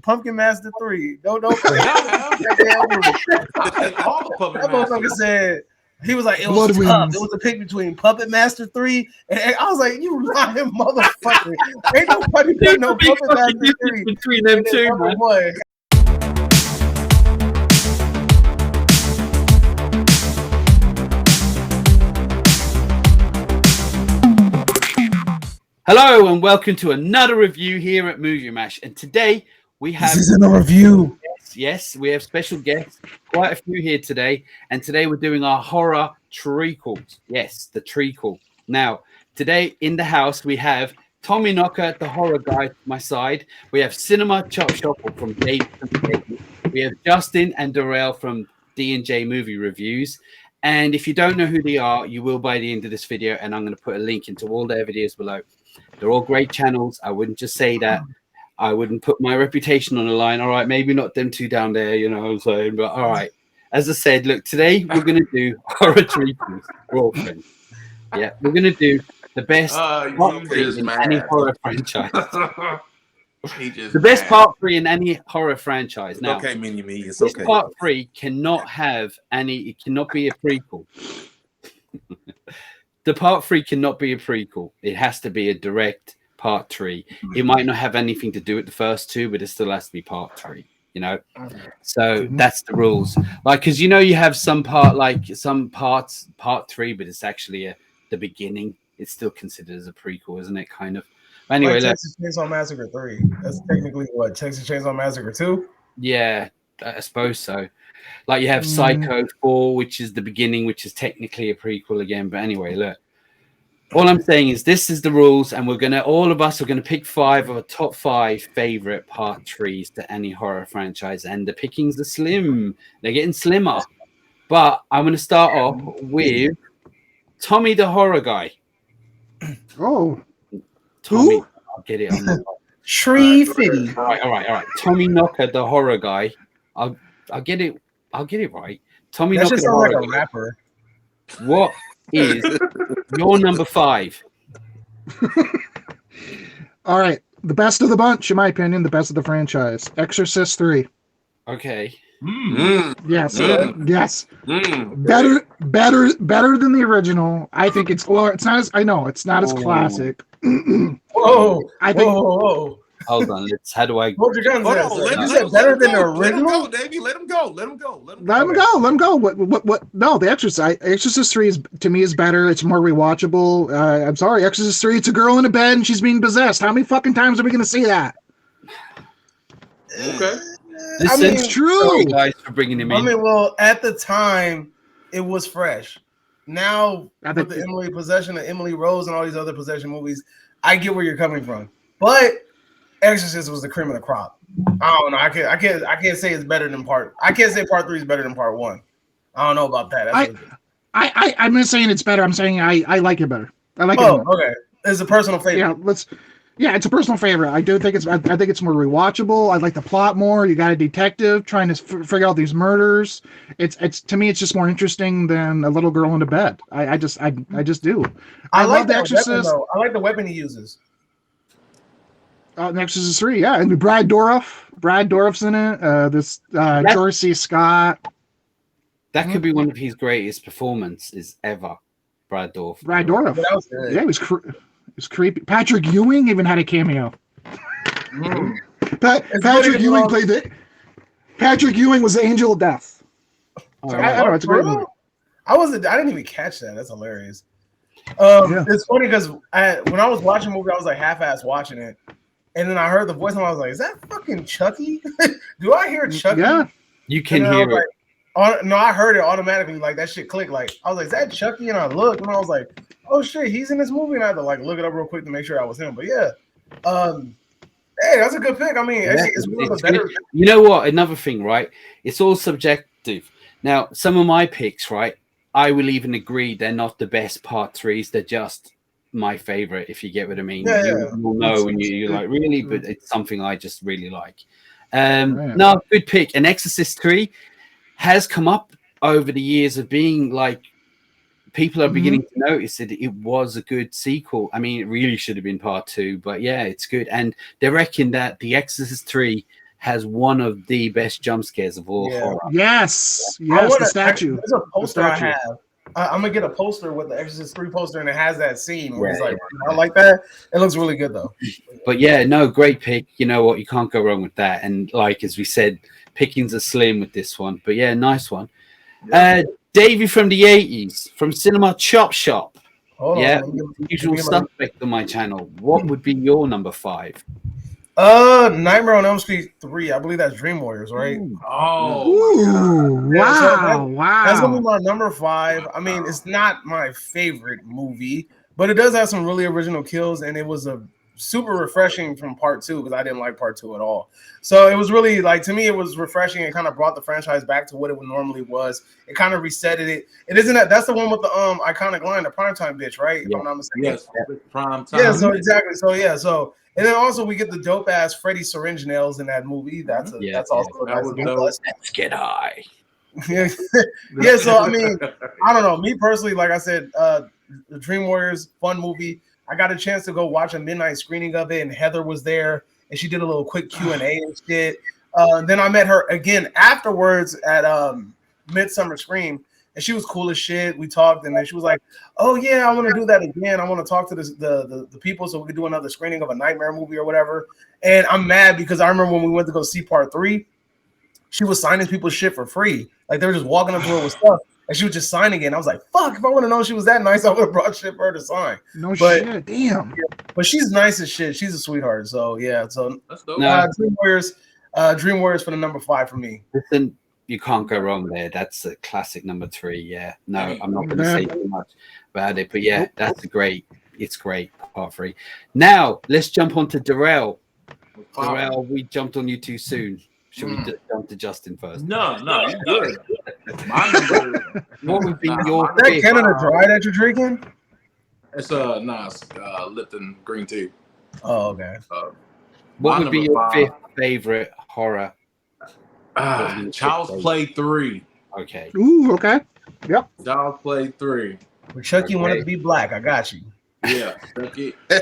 Pumpkin Master 3. Don't. All the Puppet That motherfucker Masters. said he was like, it Blood was tough. wins. It was a pick between Puppet Master 3 and I was like, you lying motherfucker. Ain't nobody put no Big Puppet fucking Master 3 difference between them and then two, Puppet man. 1. Hello and welcome to another review here at Movie Mash. And today we have This isn't a review. yes, we have special guests, quite a few here today. And today we're doing our horror trequels. Yes, the trequel. Now, today in the house we have Tommy Knocker, the horror guy, to my side. We have Cinema Chop Shop from Dave. We have Justin and Darrell from D&J Movie Reviews. And if you don't know who they are, you will by the end of this video. And I'm going to put a link into all their videos below. They're all great channels. I wouldn't just say that. I wouldn't put my reputation on the line. All right, maybe not them two down there, you know what I'm saying? But all right. As I said, look, today we're going to do horror trequels. We're all friends. Yeah, we're going to do the best part three in any horror franchise. The best part three in any horror franchise. Now, okay, Mini-Me. It's this okay. part three cannot have any, it cannot be a prequel. The part three cannot be a prequel. It has to be a direct part three. It might not have anything to do with the first two, but it still has to be part three, you know? So that's the rules. Like, because, you know, you have some part, like some parts, part three, but it's actually the beginning. It's still considered as a prequel, isn't it? Kind of. But anyway, Like Texas Chainsaw Massacre 3. That's technically what? Texas Chainsaw Massacre 2? yeah, I suppose so. Like you have Psycho 4, which is the beginning, which is technically a prequel again. But anyway, look. All I'm saying is this is the rules, and all of us are gonna pick 5 of our top 5 favorite part threes to any horror franchise, and the pickings are slim. They're getting slimmer. But I'm gonna start off with Tommy the horror guy. Oh, Tommy, who? I'll get it on the Tree Fitty. all right. Tommy Knocker, the horror guy. I'll get it right. Tommy That Knocker, just the sounds horror like a guy. rapper. What is your number 5? all right. The best of the bunch, in my opinion, the best of the franchise. Exorcist 3. Okay. Yes, Mm. yes. Mm. Better than the original. I think it's not as it's not as classic. Whoa. I think Whoa. Hold on. How do I? Hold your guns Hold there, on, sir. let You him said better than the go. Let him original? go, Davey. Let him go. Let him go. let him go. What? No, the Exorcist 3 is to me is better. It's more rewatchable. I'm sorry, Exorcist 3. It's a girl in a bed and she's being possessed. How many fucking times are we gonna see that? Okay. This I mean, is true. Sorry, guys, for bringing him in. I mean, well, at the time, it was fresh. Now, I with think the Emily possession of Emily Rose and all these other possession movies, I get where you're coming from. But Exorcist was the cream of the crop. I don't know. I can't say it's better than part. I can't say part 3 is better than part 1. I don't know about that. I'm not saying it's better. I'm saying I like it better. I like it. Oh, More. okay. It's a personal favorite. Yeah, it's a personal favorite. I do think I think it's more rewatchable. I like the plot more. You got a detective trying to figure out these murders. It's to me, it's just more interesting than a little girl in a bed. I just do. I like love the that Exorcist. weapon, though. I like the weapon he uses. The Exorcist 3, yeah, and Brad Dourif's in it. George C. Scott. That could be one of his greatest performances ever. Brad Dourif. Brad Dourif. That was good. Yeah, it was creepy. Patrick Ewing even had a cameo. Patrick Ewing played it. Patrick Ewing was the Angel of Death. So, I don't know. It's a great movie. I didn't even catch that. That's hilarious. It's funny because when I was watching the movie, I was like half-ass watching it, and then I heard the voice, and I was like, "Is that fucking Chucky? Do I hear Chucky?" Yeah, you can hear it. Like, no, I heard it automatically. Like that shit clicked. Like I was like, "Is that Chucky?" And I looked, and I was like, "Oh shit, he's in this movie." And I had to like look it up real quick to make sure I was him. But yeah, hey, that's a good pick. I mean, it's one of the better. You know what? Another thing, right? It's all subjective. Now, some of my picks, right? I will even agree they're not the best part 3s. They're just my favorite, if you get what I mean. Yeah, You'll know when you're like, really? But it's something I just really like. No, good pick. And Exorcist 3 has come up over the years of being like, people are beginning to notice that it was a good sequel. I mean, it really should have been part 2, but yeah, it's good. And they reckon that The Exorcist 3 has one of the best jump scares of all Yeah. horror. Yes, I yes, wanna, the statue. There's a poster I statue. have. I'm gonna get a poster with the Exorcist 3 poster, and it has that scene where he's Yeah, like, I like that. It looks really good though. But yeah, no, great pick. You know what? You can't go wrong with that. And like as we said, pickings are slim with this one. But yeah, nice one. Davey from the 80s, from Cinema Chop Shop. Hold Yeah, on. usual suspect on my channel. What would be your number 5? Nightmare on Elm Street 3. I believe that's Dream Warriors, right? Oh, Ooh, Yeah, so That's gonna wow. be my number 5. I mean, it's not my favorite movie, but it does have some really original kills, and it was a super refreshing from part 2 because I didn't like part 2 at all. So it was really like, to me, it was refreshing. It kind of brought the franchise back to what it normally was. It kind of resetted it. It isn't that's the one with the iconic line, the primetime bitch, right? Yeah. If I'm not mistaken. yes, prime time. Yeah, so exactly. So and then also we get the dope ass Freddy syringe nails in that movie. That's also a That nice was little dope. plus. Let's get high. Yeah, so I mean, I don't know. Me personally, like I said, the Dream Warriors, fun movie. I got a chance to go watch a midnight screening of it, and Heather was there, and she did a little quick Q&A and shit. Then I met her again afterwards at Midsummer Scream, and she was cool as shit. We talked, and then she was like, "Oh yeah, I want to do that again. I want to talk to the people so we could do another screening of a Nightmare movie or whatever." And I'm mad because I remember when we went to go see part 3, she was signing people's shit for free. Like they were just walking up to her with stuff, and she was just signing it. And I was like, "Fuck! If I would have known she was that nice, I would have brought shit for her to sign." No But- shit, damn. But she's nice as shit. She's a sweetheart. So yeah. So That's dope. No. Dream Warriors for the number 5 for me. Listen, you can't go wrong there. That's a classic number 3. Yeah. No, I'm not going to say too much about it, but yeah, that's it's great, part 3. Now, let's jump on to Darrell. Darrell, we jumped on you too soon. Should we just jump to Justin first? No, you're good. My number. What would be your Is that fifth? Canada Dry that you're drinking? It's Lipton green tea. Oh, okay. What my would be number your 5. 5th favorite horror? Child's Play 3. Okay. Ooh, okay. Child's Play 3. When Chucky wanted Okay. to be black, I got you. Yeah,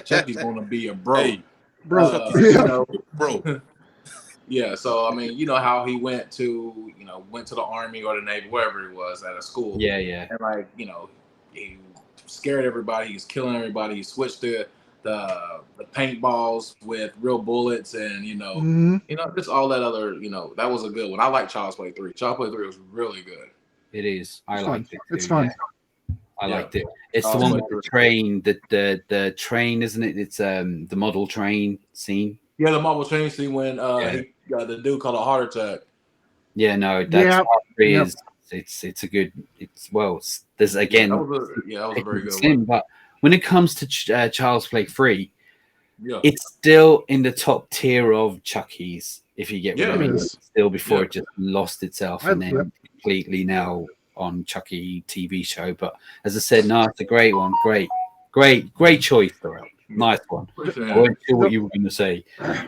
Chucky's gonna be a bro. Hey, Bro. You Yeah. know, bro. yeah. So I mean, you know how he went to the army or the navy, wherever he was at a school. Yeah, yeah. And like, he scared everybody. He's killing everybody. He switched to the paintballs with real bullets, and Mhm. just all that other. That was a good one. I like Child's Play 3. Child's Play 3 was really good. It is. I It's fun. liked it. It's too, fun. yeah. I Yeah. liked it. It's the Child's one Play with the 3. train, the train, isn't it? It's the model train scene. Yeah, the marble chain scene when Yeah. the dude caught a heart attack. Yeah, no, that's Yeah. part 3 Yep. is it's a good. There's again. That was a very good slim, one. but when it comes to Child's Play 3, Yeah. it's still in the top tier of Chucky's. If you get what I Yeah, mean, it is. still before Yeah. it just lost itself I- and then completely now on Chucky TV show. But as I said, no, it's a great one. Great choice, Darrell. Nice one. Appreciate I it. wasn't sure what you were going to say.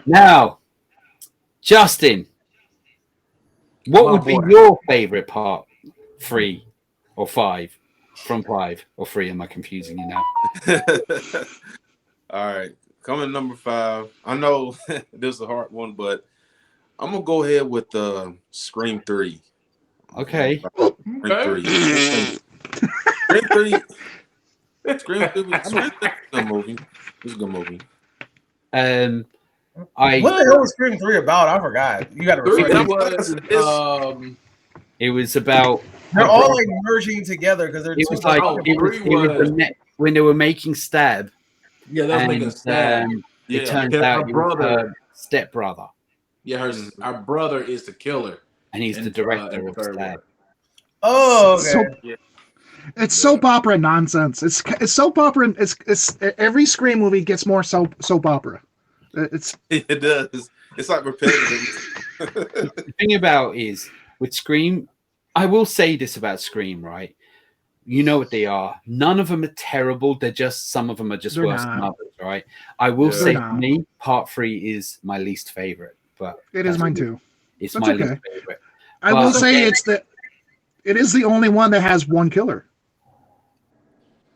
Now, Justin, what My would be boy. your favorite part? 3 or 5? From 5 or 3? Am I confusing you now? All right, coming number 5. I know this is a hard one, but I'm gonna go ahead with Scream 3. Okay. Scream 3. Scream 3. Scream 3 was a good movie. It was a good movie. What the hell was Scream 3 about? I forgot. You got to Three refresh. was It was about. They're all like merging together because they're It two was like Oh, it was, three it was was- when they were making Stab. yeah, that was making And stab. Yeah. it turns Her out he was brother- her stepbrother, Yeah, our brother is the killer. and he's the And, director and the of third Stab. one. Oh, okay. So- It's soap opera nonsense. It's soap opera. And it's every Scream movie gets more soap opera. It's It does. It's like repetitive. The thing about is with Scream, I will say this about Scream, right? You know what they are. None of them are terrible. Some of them are just They're worse than not. others, right? I will Yeah. say They're for not. me, part 3 is my least favorite, but it is mine too. it's That's my okay. least favorite. I will But- say it is the only one that has one killer.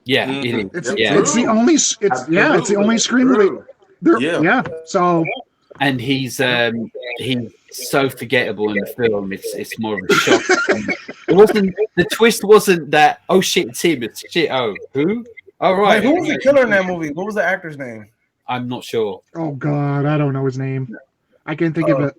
Yeah, Mhm. it is. It's Yeah. it's the only it's the only Scream movie. True. Yeah. So And he's so forgettable in the film. It's more of a shock. It wasn't the twist. Wasn't that? Oh shit, it's him. It's shit. Oh, who? All right. Wait, who was the killer in that movie? What was the actor's name? I'm not sure. Oh God, I don't know his name. I can't think of it.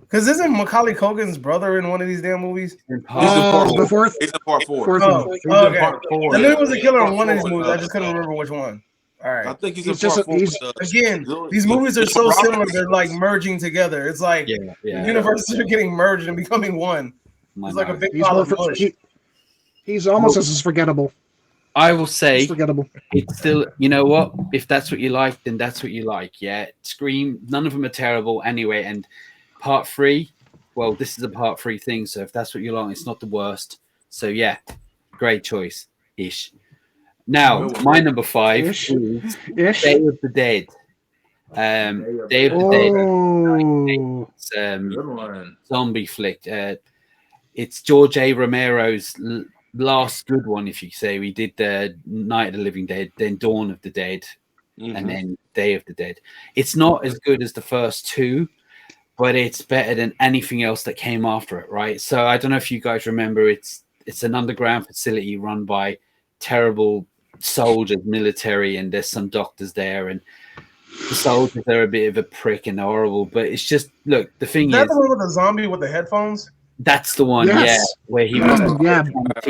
Because isn't Macaulay Culkin's brother in one of these damn movies? He's in Oh, part the four. fourth. He's in part four. Fourth Oh, one. He's okay. in part 4. I knew he was a killer in Part one of these four, movies. I just couldn't remember which one. All I right. think he's He's in part just- four. he's- Again, these movies are so similar. They're like merging together. It's like Yeah, the yeah. universes are getting merged and becoming one. I It's like a know. big He's pile more. of mush. He's almost as forgettable. I will say It's forgettable. it's still. You know what? If that's what you like, then that's what you like. Yeah, Scream. None of them are terrible anyway. And part 3. Well, this is a part 3 thing. So if that's what you like, it's not the worst. So yeah, great choice ish. Now my number 5 Ish. is Ish. Day of the Dead. Day of the Dead. Oh. It's Good one. zombie flick. It's George A. Romero's last good one, if you say. We did Night of the Living Dead, then Dawn of the Dead, and then Day of the Dead. It's not as good as the first 2, but it's better than anything else that came after it, right? So I don't know if you guys remember, it's an underground facility run by terrible soldiers, military, and there's some doctors there, and the soldiers are a bit of a prick and horrible, but it's just, look, the thing Is that is, the one with the zombie with the headphones? that's the one, Yes. yeah, where he was Yeah. trying to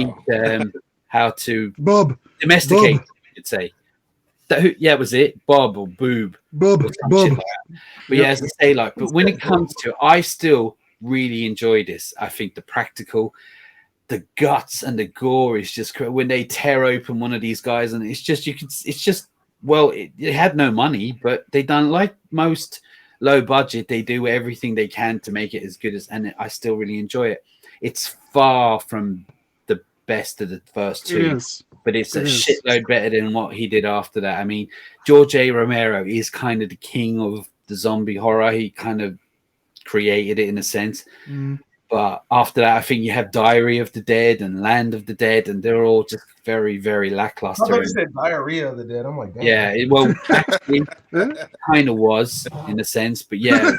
teach how to Bub. domesticate, Bob. you could say. Yeah, was it Bob or Boob? Bub. Or some Bub. shit like that. But yeah, as I say, like, but when it comes to, I still really enjoy this. I think the practical, the guts and the gore is just when they tear open one of these guys, and it's just well, it had no money, but they done like most low budget. They do everything they can to make it as good as, and I still really enjoy it. It's far from the best of the first 2. It is. But it's a It is. shitload better than what he did after that. I mean, George A. Romero is kind of the king of the zombie horror. He kind of created it in a sense. Mm. But after that, I think you have Diary of the Dead and Land of the Dead, and they're all just very, very I lackluster. thought you said Diarrhea of the Dead. I'm like, damn. Yeah, well, actually, kind of was in a sense, but yeah.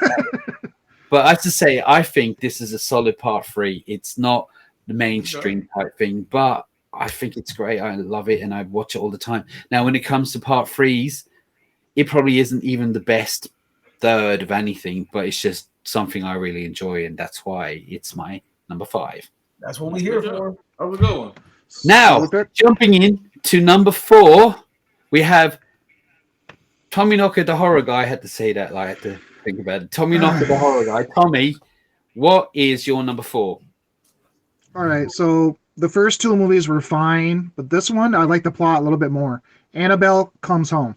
But I have to say, I think this is a solid part 3. It's not the mainstream type thing, but I think it's great. I love it, and I watch it all the time. Now, when it comes to part 3s, it probably isn't even the best third of anything, but it's just something I really enjoy, and that's why it's my number 5. That's what we here Good for. That was a good one. Now, Solid pick. jumping in to number 4, we have Tommy Knocker, the horror guy. I had to say that. I had to think about it. Tommy Knocker, the horror guy. Tommy, what is your number 4? All right. So the first 2 movies were fine, but this one I like the plot a little bit more. Annabelle Comes Home.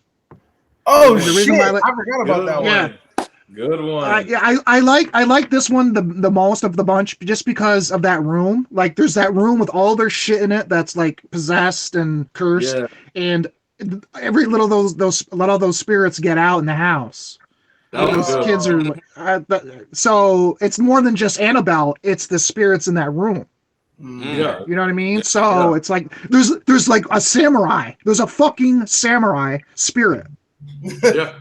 Oh The reason shit! why I I like- forgot about Good that one. one. Good one. I like this one the most of the bunch just because of that room. Like there's that room with all their shit in it that's like possessed and cursed, Yeah. and every little a lot of those spirits get out in the house. That was Those good. kids are so it's more than just Annabelle. It's the spirits in that room. Yeah. You know what I mean? Yeah. So it's like there's like a samurai. There's a fucking samurai spirit. Yeah.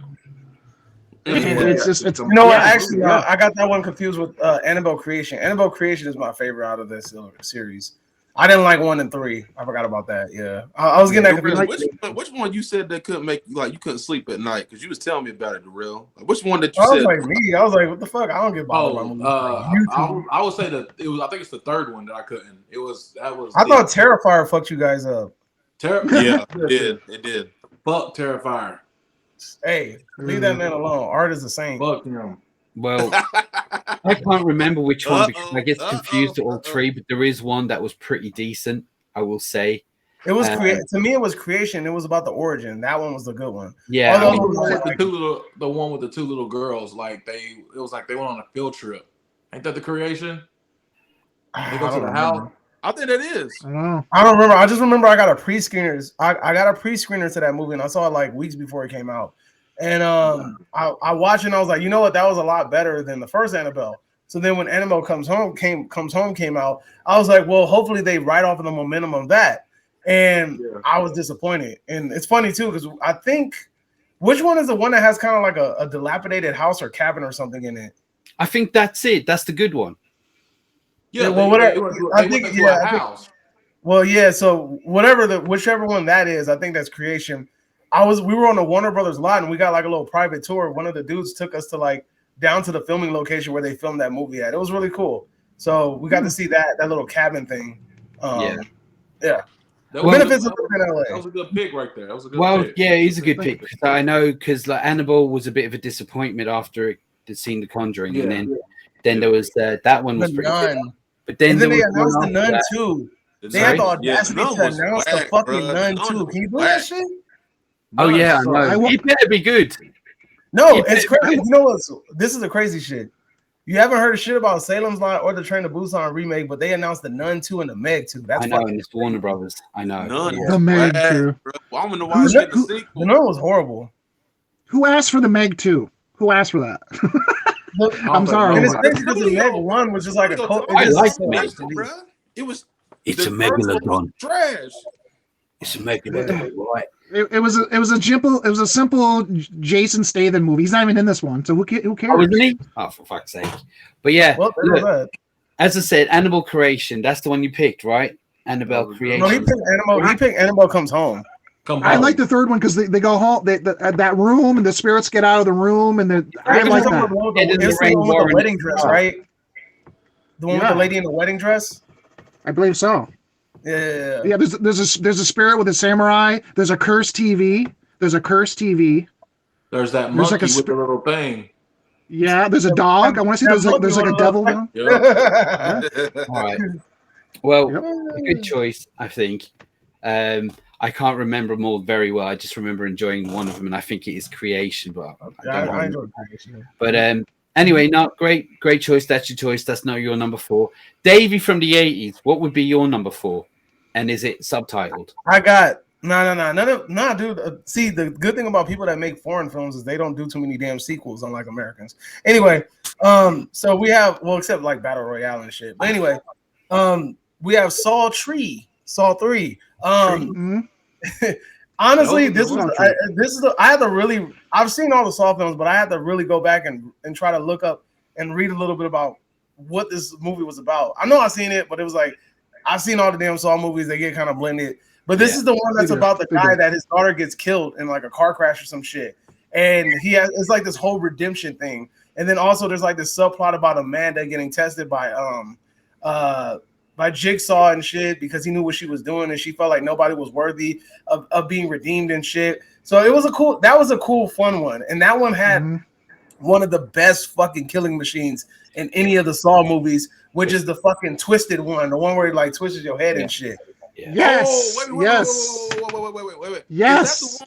It's just it's You know what? yeah, Actually, yeah. I got that one confused with Annabelle Creation. Annabelle Creation is my favorite out of this series. I didn't like 1 and 3. I forgot about that. Yeah, I was getting that confused. Which one you said that couldn't make you couldn't sleep at night? Because you was telling me about it, the real. Which one that you I was said? like me. I was like, what the fuck? I don't get bothered by movies. I would say that it was. I think it's the third one that I couldn't. It was that was. I thought Terrifier fucked you guys up. Yeah, it did. Fuck Terrifier. Hey, leave that man alone. Art is the same. Fuck him. Well, I can't remember which one because I get Uh-oh, confused at all uh-oh. 3, but there is one that was pretty decent, I will say. It was to me. It was Creation. It was about the origin. That one was the good one. Yeah, Although I mean, it was The one with the 2 little girls, like it was like they went on a field trip. Ain't that the Creation? They go to the house. I think that is. I don't know. I don't remember. I just remember I got a pre-screeners. I got a pre-screener to that movie, and I saw it like weeks before it came out. And I watched it, and I was like, you know what? That was a lot better than the first Annabelle. So then when Annabelle Comes Home came out, I was like, well, hopefully they ride off of the momentum of that. And I was disappointed. And it's funny too, because I think which one is the one that has kind of like a dilapidated house or cabin or something in it? I think that's it. That's the good one. Yeah, well, they whatever. went I to think, a yeah, I think, house. well, yeah. So whichever one that is, I think that's creation. We were on the Warner Brothers lot and we got like a little private tour. One of the dudes took us to like down to the filming location where they filmed that movie at. It was really cool. So we got to see that little cabin thing. Yeah. That The was, benefits that, of living in LA. that was a good pick right there. That was a good Well, pick. yeah, he's a good pick. I know because like Annabelle was a bit of a disappointment after it seen The Conjuring, and then there was that one was The pretty good. Nun. But then And then there they was announced one the after Nun that. too. They Sorry? had the audacity Nun to was announce the whack, fucking bruh. Nun Nun too. was Can you believe that whack. shit? Oh yeah, I Nun, know. It better be good. No, Yeah, it's crazy. You know what? This is the crazy shit. You haven't heard shit about Salem's Lot or the Train to Busan remake, but they announced the Nun 2 and the Meg 2. That's I know, fucking and it's Warner Brothers. I know. None Yeah. The Meg whack, 2. bro. I want to watch Who- it in the The sequel. Nun was horrible. Who asked for the Meg 2? Who asked for that? I'm sorry. And it's But- crazy because the Meg 1 was just like a cult. I like the Meg. bro. It was It's a the first one was megalodon. trash. It's a megalodon, right? It was a simple Jason Statham movie. He's not even in this one, so who Oh, cares? isn't he? Oh, for fuck's sake! But yeah, Well, there was look, that. as I said, Annabelle Creation. That's the one you picked, right? Annabelle No, Creation. No, he picked Animal. He picked Animal Comes Home. Come I on. like the third one because they go home. That room and the spirits get out of the room, and I like that. It's the one with the wedding dress, right? The one with the Yeah. lady in the wedding dress. I believe so. Yeah. Yeah, there's a spirit with a samurai. There's a cursed TV. There's that There's monkey like a with the little thing. Yeah, there's a dog. I want to see there's like a devil down. Yep. All right. Well, Yep. a good choice, I think. I can't remember them all very well. I just remember enjoying one of them, and I think it is Creation. But I enjoyed it. But anyway, no, great choice. That's your choice. That's not your number 4. Davey from the 80s. What would be your number 4? And is it subtitled? I got no, dude. See, the good thing about people that make foreign films is they don't do too many damn sequels, unlike Americans. Anyway, so we have except like Battle Royale and shit. But anyway, we have Saw 3. Honestly, I've seen all the Saw films, but I had to really go back and try to look up and read a little bit about what this movie was about. I know I've seen it, but it was like I've seen all the damn Saw movies. They get kind of blended. But this is the one that's about the guy that his daughter gets killed in like a car crash or some shit. And it's like this whole redemption thing. And then also there's like this subplot about Amanda getting tested by Jigsaw and shit because he knew what she was doing and she felt like nobody was worthy of being redeemed and shit. So it was a cool, fun one. And that one had one of the best fucking killing machines in any of the Saw movies, which is the fucking twisted one, the one where it like twists your head and shit. Yeah. Yes. Oh, wait. Yes. Is that the one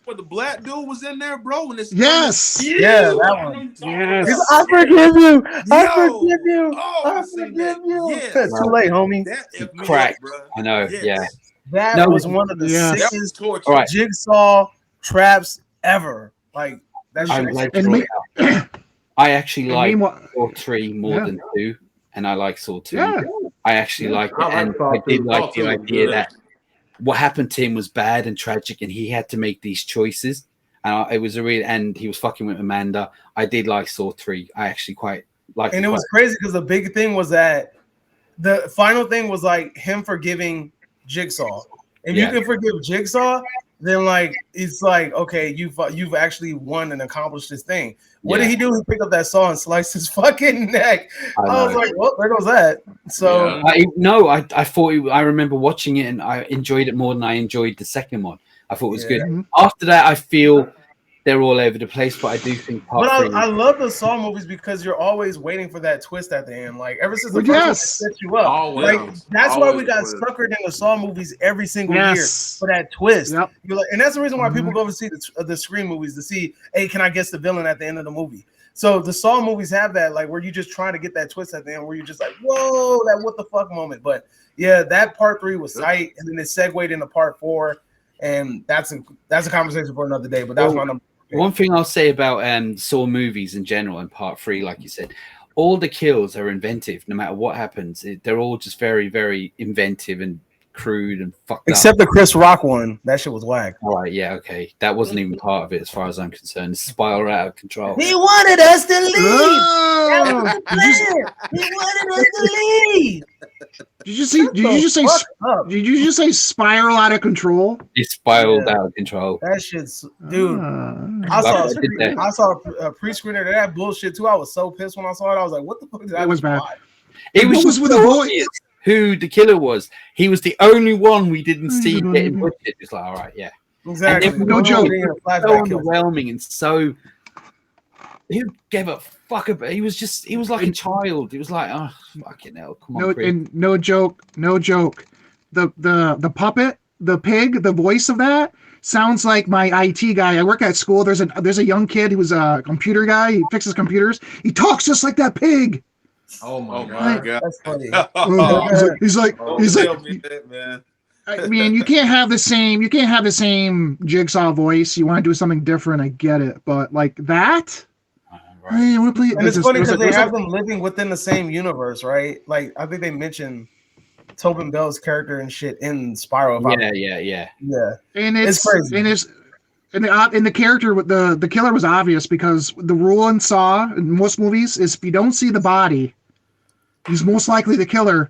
where the black dude was in there, bro? When it's Yes. Yeah, that one. Yes. I forgive you. I Yo. forgive you. Oh, I I've seen forgive that. you. Yes. Too late, homie. That if me Crack. up, bro. I know. Yes. Yeah. That was one of the Yeah. That was sickest torture. All right. Jigsaw traps ever. Like that I'm shit. glad And you me- brought it up. I actually And like meanwhile- Saw 3 more than 2, and I like Saw 2. Yeah. I actually liked it, I like and Saw I 2. did like Saw the 2 was idea good. that what happened to him was bad and tragic, and he had to make these choices. And it was and he was fucking with Amanda. I did like Saw 3. I actually quite liked it. And it was crazy because the big thing was that the final thing was like him forgiving Jigsaw. If you can forgive Jigsaw, then like it's like okay, you've actually won and accomplished this thing. What did he do? He picked up that saw and sliced his fucking neck. I was like, well, there goes that. So I remember watching it and I enjoyed it more than I enjoyed the second one. I thought it was good. After that, I feel they're all over the place, but I do think I love the Saw movies because you're always waiting for that twist at the end. Like ever since the first one, it sets you up. Always. Like that's why we got suckered in the Saw movies every single year for that twist. Yep. You're like, and that's the reason why people go to see the Scream movies to see, hey, can I guess the villain at the end of the movie? So the Saw movies have that, like where you're just trying to get that twist at the end, where you're just like, whoa, that what the fuck moment. But yeah, that part 3 was tight, and then it segued into part 4, and that's a conversation for another day. But that was my number. One thing I'll say about Saw movies in general and part 3, like you said, all the kills are inventive. No matter what happens, they're all just very, very inventive and crude and fucked Except up. the Chris Rock one. That shit was whack. All right, yeah, okay. That wasn't even part of it as far as I'm concerned. It spiraled out of control. He wanted us to leave. Oh, He wanted us to leave. Did you just say spiral out of control? He spiraled out of control. That shit's, dude. I Like saw a pre-screener of that bullshit too. I was so pissed when I saw it. I was like, "What the fuck is that?" It was bad. It was What just was with so the boy? obvious who the killer was. He was the only one we didn't see getting butchered. It's like, all right, yeah. Exactly. And No joke. So overwhelming and so. Who gave a fuck about? He was like a child. He was like, oh fucking hell, come on. No joke. The puppet, the pig, the voice of that sounds like my IT guy. I work at school. There's a young kid who's a computer guy. He fixes computers. He talks just like that pig. Oh my God. That's funny. He's like, man. I mean, you can't have the same Jigsaw voice. You want to do something different. I get it, but like that. Right. And it's funny because they have them living within the same universe, right? Like I think they mentioned Tobin Bell's character and shit in Spiral. Yeah. And it's crazy. And the character with the killer was obvious because the rule in Saw in most movies is if you don't see the body, he's most likely the killer.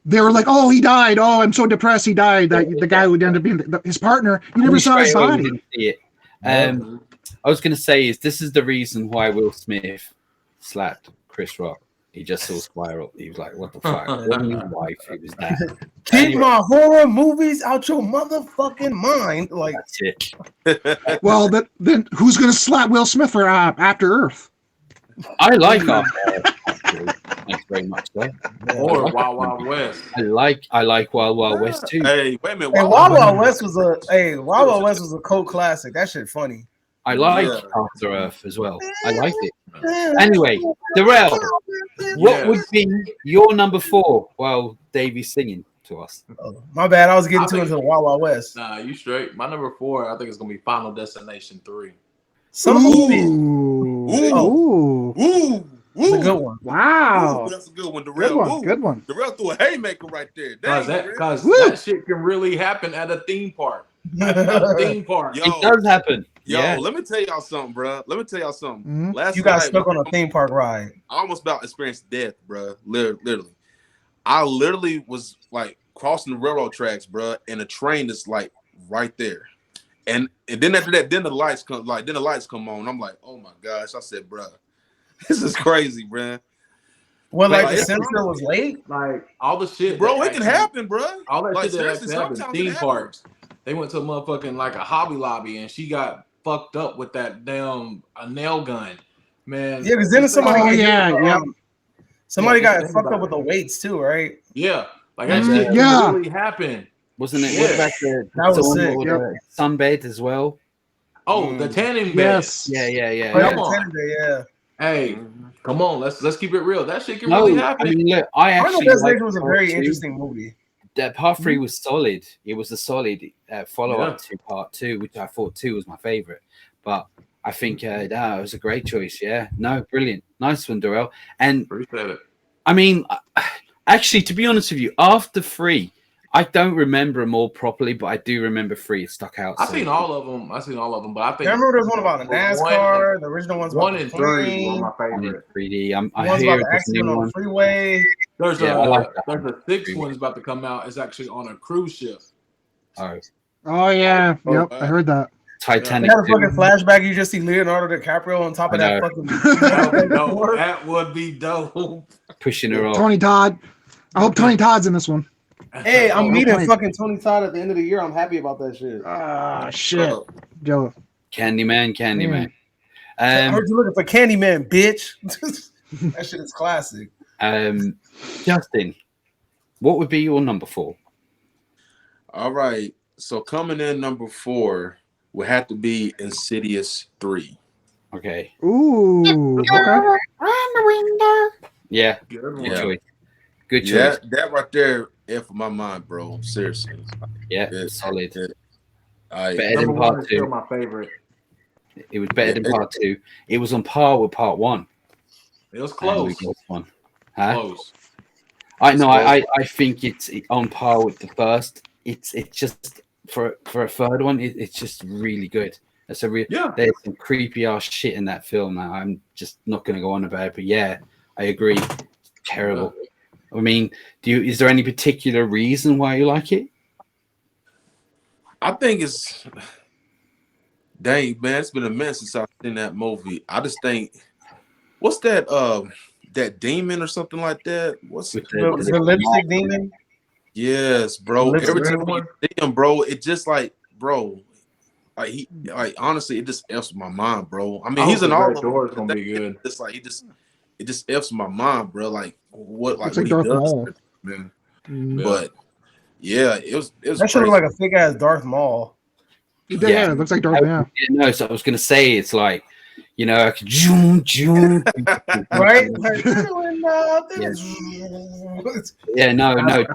They were like, "Oh, he died. Oh, I'm so depressed. He died." That the guy who ended up being his partner, you never saw his body. Didn't see it. I was going to say this is the reason why Will Smith slapped Chris Rock. He just saw Spiral. He was like, "What the fuck?" It wasn't his wife. It was that. Keep my horror movies out your motherfucking mind. Like that's it. Well, then who's going to slap Will Smith for After Earth? I like After Earth. Thanks very much, though. Or Wild Wild West. I like Wild Wild West too. Hey, wait a minute. Wild Wild West was a cult classic. That shit funny. I like After Earth as well. I liked it. Anyway, Darrell, what would be your number 4 while Davey's singing to us? Oh, my bad. I was getting into the Wild Wild West. Nah, you straight. My number 4, I think it's gonna be Final Destination 3. That's a good one. Wow. Ooh, that's a good one, Darrell. Good one. Darrell threw a haymaker right there. Because that shit can really happen at a theme park. At a theme park. Yo, It does happen. Yo, Yeah. let me tell y'all something, bro. Mm-hmm. Last You got night, stuck on a theme park ride. I almost about experienced death, bro. Literally. I literally was like crossing the railroad tracks, bro, and the train is like right there. And then after that, then the lights come on. I'm like, oh my gosh. I said, bro, this is crazy, bro. Well, like the sensor was late? Like all the shit. Bro, it can happen, bro. All that Like, shit that seriously, happened in sometimes theme it parks. They went to a motherfucking like a Hobby Lobby and she got fucked up with that damn nail gun. Man. Yeah, because then somebody somebody Yeah, got fucked up with the weights too, right? Yeah. Like that shit really happened. Wasn't it? Yeah. What about That was someone sick. with a sunbed as well? Oh, the tanning bed. Yes. Yeah. Come on. Yeah. Hey, come on, let's keep it real. That shit can really happen. I mean, look, I Final actually Destination like was a part very 2. interesting movie. That part 3 was solid. It was a solid follow-up to part 2, which I thought 2 was my favorite. But I think it was a great choice. Yeah, no, brilliant, nice one, Darrell. And Appreciate it. I mean, actually, to be honest with you, after 3, I don't remember them all properly, but I do remember 3. It stuck out. I've seen all of them, but I think I remember there's one about a NASCAR. The original one's about 1 and 3 were my One in favorite. 3D. I one's hear about the there's a new accident on the one. freeway. There's Yeah, I like that there's one. a 6th one is about to come out. It's actually on a cruise ship. Oh yeah. Yep. I heard that. Titanic. You had a fucking flashback. You just see Leonardo DiCaprio on top of that fucking. That would be dope. Pushing her off. Tony Todd. I hope Tony Todd's in this one. Hey, I'm meeting Tony. fucking Tony Todd at the end of the year. I'm happy about that shit. Ah, shit. Joe. Candyman. I heard you looking for Candyman, bitch. That shit is classic. Justin, what would be your number 4? All right. So coming in number 4 would have to be Insidious 3. Okay. Ooh. Okay. Yeah. Good choice. Good choice. Yeah, that right there, for my mind, bro. Seriously. Yeah, solid. Better than Number part 1 is 2. still my favorite. It was better than part 2. It was on par with part 1. It was close. Huh? Close. I think it's on par with the first. It's just for a third one. It's just really good. There's some creepy ass shit in that film. Now I'm just not going to go on about it, but yeah, I agree. Terrible. I mean, is there any particular reason why you like it? I think it's dang man, it's been a minute since I've seen that movie. I just think what's that that demon or something like that? What's With The lipstick demon. yes, bro. Lipstick Every time demon? you see him, bro, it just like bro. Like honestly, it just f's my mind, bro. I mean, he's in all of them. Doors gonna be good. It's like it just f's my mind, bro. Like what Looks what like he Darth does, Maul. man. Mm. But yeah, it was That should look like a thick ass Darth Maul. Yeah, it looks like Darth Maul. No, so I was gonna say it's like, you know, like zoom, zoom, Right? yeah, no.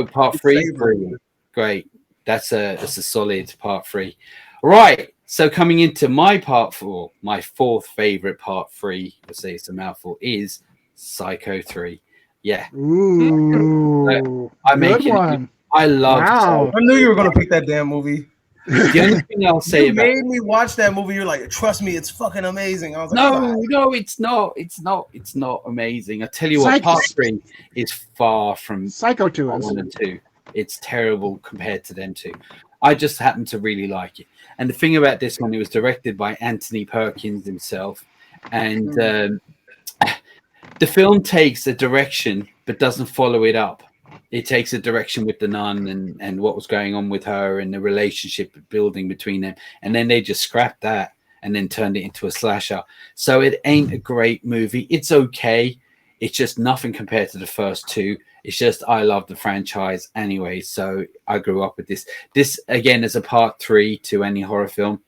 Part three, Saber. brilliant. Great. That's a solid part 3. Right. So coming into my part 4, my 4th favorite part 3, let's say it's a mouthful, is Psycho 3. Yeah. Ooh, I'm good making one. I love Wow. I knew you were gonna pick that damn movie. The only thing I'll say You about made me watch that movie. You're like, trust me, it's fucking amazing. I was like, no, it's not. It's not amazing. I tell you what, Psycho- part 3 is far from Psycho 2 part is. 1 and 2. It's terrible compared to them two. I just happen to really like it. And the thing about this one, it was directed by Anthony Perkins himself. And the film takes a direction, but doesn't follow it up. It takes a direction with the nun and what was going on with her and the relationship building between them. And then they just scrapped that and then turned it into a slasher. So it ain't a great movie. It's okay. It's just nothing compared to the first two. It's just I love the franchise anyway, so I grew up with this. This again is a part 3 to any horror film.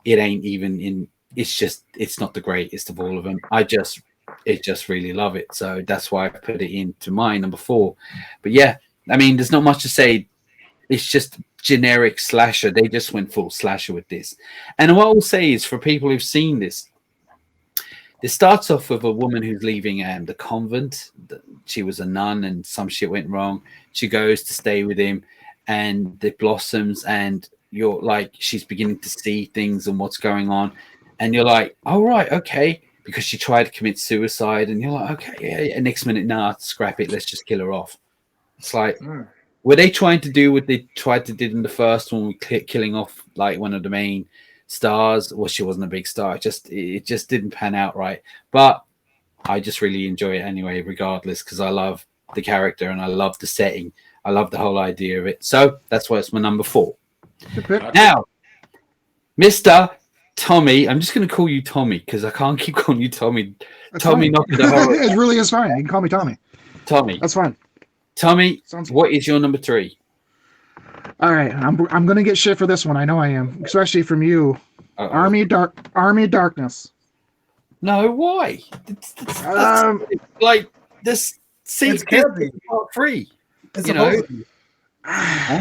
It ain't even in. It's not the greatest of all of them. I just really love it, so that's why I put it into my number 4. But yeah, I mean, there's not much to say. It's just generic slasher. They just went full slasher with this. And what I will say is, for people who've seen this, it starts off with a woman who's leaving the convent. She was a nun and some shit went wrong. She goes to stay with him and it blossoms and you're like, she's beginning to see things and what's going on. And you're like, oh, right, okay. Because she tried to commit suicide and you're like, okay, yeah. And next minute, nah, scrap it. Let's just kill her off. It's like, were they trying to do what they tried to do in the first one with killing off like one of the main stars? Well, she wasn't a big star. It just didn't pan out right. But I just really enjoy it anyway, regardless, because I love the character and I love the setting. I love the whole idea of it. So that's why it's my number 4. Now, Mr. Tommy, I'm just going to call you Tommy because I can't keep calling you Tommy. That's Tommy, fine. not the horror. It really is fine. You can call me Tommy. Tommy. That's fine. Tommy, Sounds what is your number 3? All right, I'm gonna get shit for this one. I know I am, especially from you. Uh-oh. Army of Darkness. No, why? That's like this. It's campy. Part 3. It's You know? supposed to be.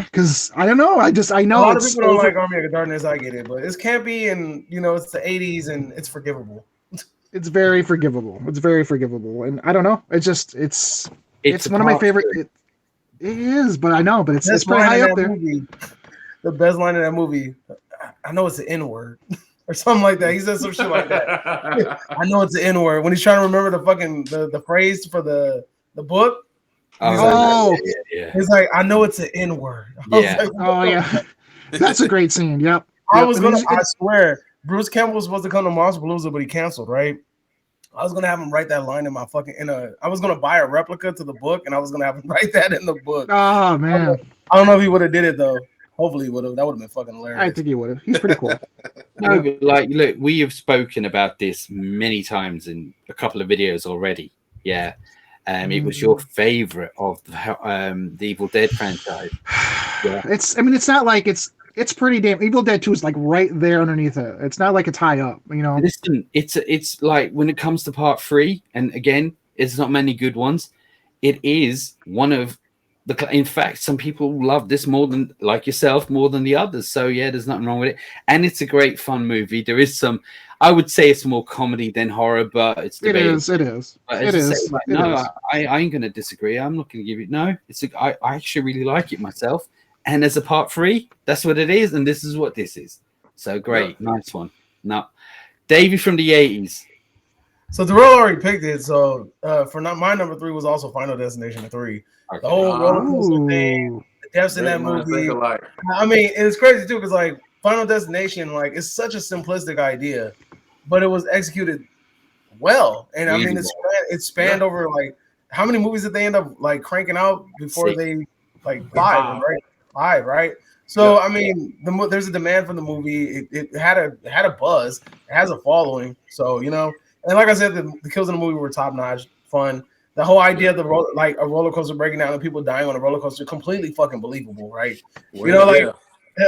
Because I don't know. I A know lot of it's people don't over- like Army of Darkness. I get it, but it's campy and it's the 80s and it's forgivable. It's very forgivable. It's very forgivable, and I don't know. It's one of my favorite. It is, but I know, but it's pretty high up there. Movie, the best line in that movie. I know it's the N word or something like that. He says some shit like that. I know it's the N word when he's trying to remember the fucking the phrase for the book. Oh, yeah. He's like, I know it's an N word. Yeah. Oh yeah, that's a great scene. Yep. I swear, Bruce Campbell was supposed to come to Monsterpalooza, but he canceled. Right. I was gonna have him write that line in my I was gonna buy a replica to the book, and I was gonna have him write that in the book. Oh man, I don't know if he would have did it though. Hopefully, he would have. That would have been fucking hilarious. I think he would have. He's pretty cool. No, but like, look, we have spoken about this many times in a couple of videos already. Yeah. It was your favorite of the Evil Dead franchise. Yeah. It's not like it's pretty damn. Evil Dead 2 is like right there underneath it. It's not like it's high up, Listen, it's like when it comes to part 3, and again, it's not many good ones. It is one of in fact, some people love this more than, like yourself, more than the others. So yeah, there's nothing wrong with it, and it's a great fun movie. There is some, I would say, it's more comedy than horror, but it's debatable. It is. I ain't gonna disagree. I'm not gonna give it. No, I actually really like it myself. And as a part 3, that's what it is, and this is what this is. So great, nice one. Now, Davey from the 80s. So Darrell already picked it. So my number 3 was also Final Destination 3. Okay. The whole roller coaster thing, Ooh. the deaths in Great that minds movie. think alike. I mean, it's crazy too because like Final Destination, like it's such a simplistic idea, but it was executed well. And I mean, Really it spanned over like how many movies did they end up like cranking out before 6. they like 5, right? 5, right? So I mean, there's a demand for the movie. It had a buzz. It has a following. So you know, and like I said, the kills in the movie were top notch, fun. The whole idea of a roller coaster breaking down and people dying on a roller coaster, completely fucking believable, right? You know, like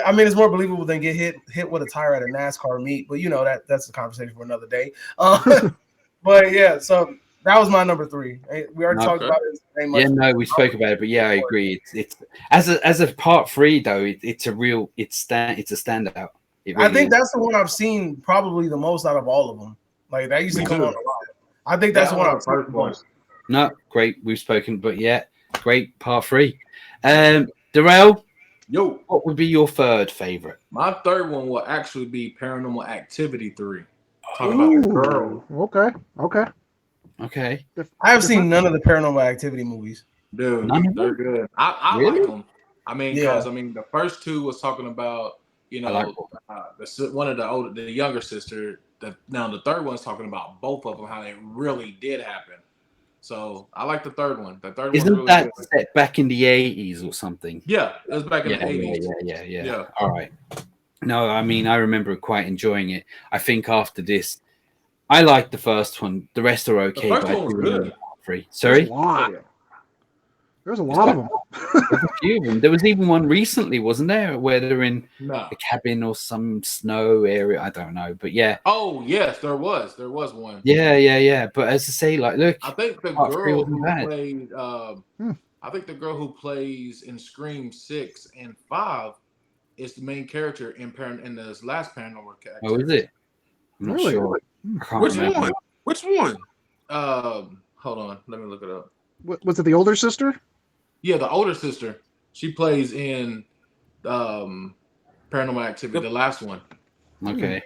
I mean, it's more believable than get hit with a tire at a NASCAR meet, but you know that's a conversation for another day. But yeah, so that was my number 3. We already talked about it. Yeah, no, we spoke about it, but yeah, I agree. It's as a part 3 though. It's a standout. It really I think is. that's the one I've seen probably the most out of all of them. Like that used to come on a lot. I think that's the one I've seen the most. No, great. We've spoken, but yeah, great part 3. Darrell, Yo, what would be your third favorite? my third one will actually be Paranormal Activity 3. Talking about the girl. Okay. Okay. I have seen none of the Paranormal Activity movies. Dude, None of they're good. I Really? like them. I mean, because the first 2 was talking about I like one of the younger sister. Now the third one's talking about both of them, how they really did happen. So I like the third one. The third Isn't one's really that good. set back in the 80s or something? Yeah, it was back in the 80s. Yeah. All right. No, I mean, I remember quite enjoying it. I think after this, I liked the first one. The rest are okay. The first but one was I do remember good. part 3. Sorry? There's a lot of them. There's a few of them. There was even one recently, wasn't there, where they're in No. a cabin or some snow area. I don't know, but yeah. Oh yes, there was one. Yeah. But as I say, like, look, I think the part 3 girl wasn't who bad. played. I think the girl who plays in Scream 6 and 5 is the main character in this last Paranormal Activity. Oh, is it? I'm not Really? sure. I can't Which remember. one? Which one? Hold on, let me look it up. Was it the older sister? Yeah, the older sister. She plays in Paranormal Activity, the last one. Okay.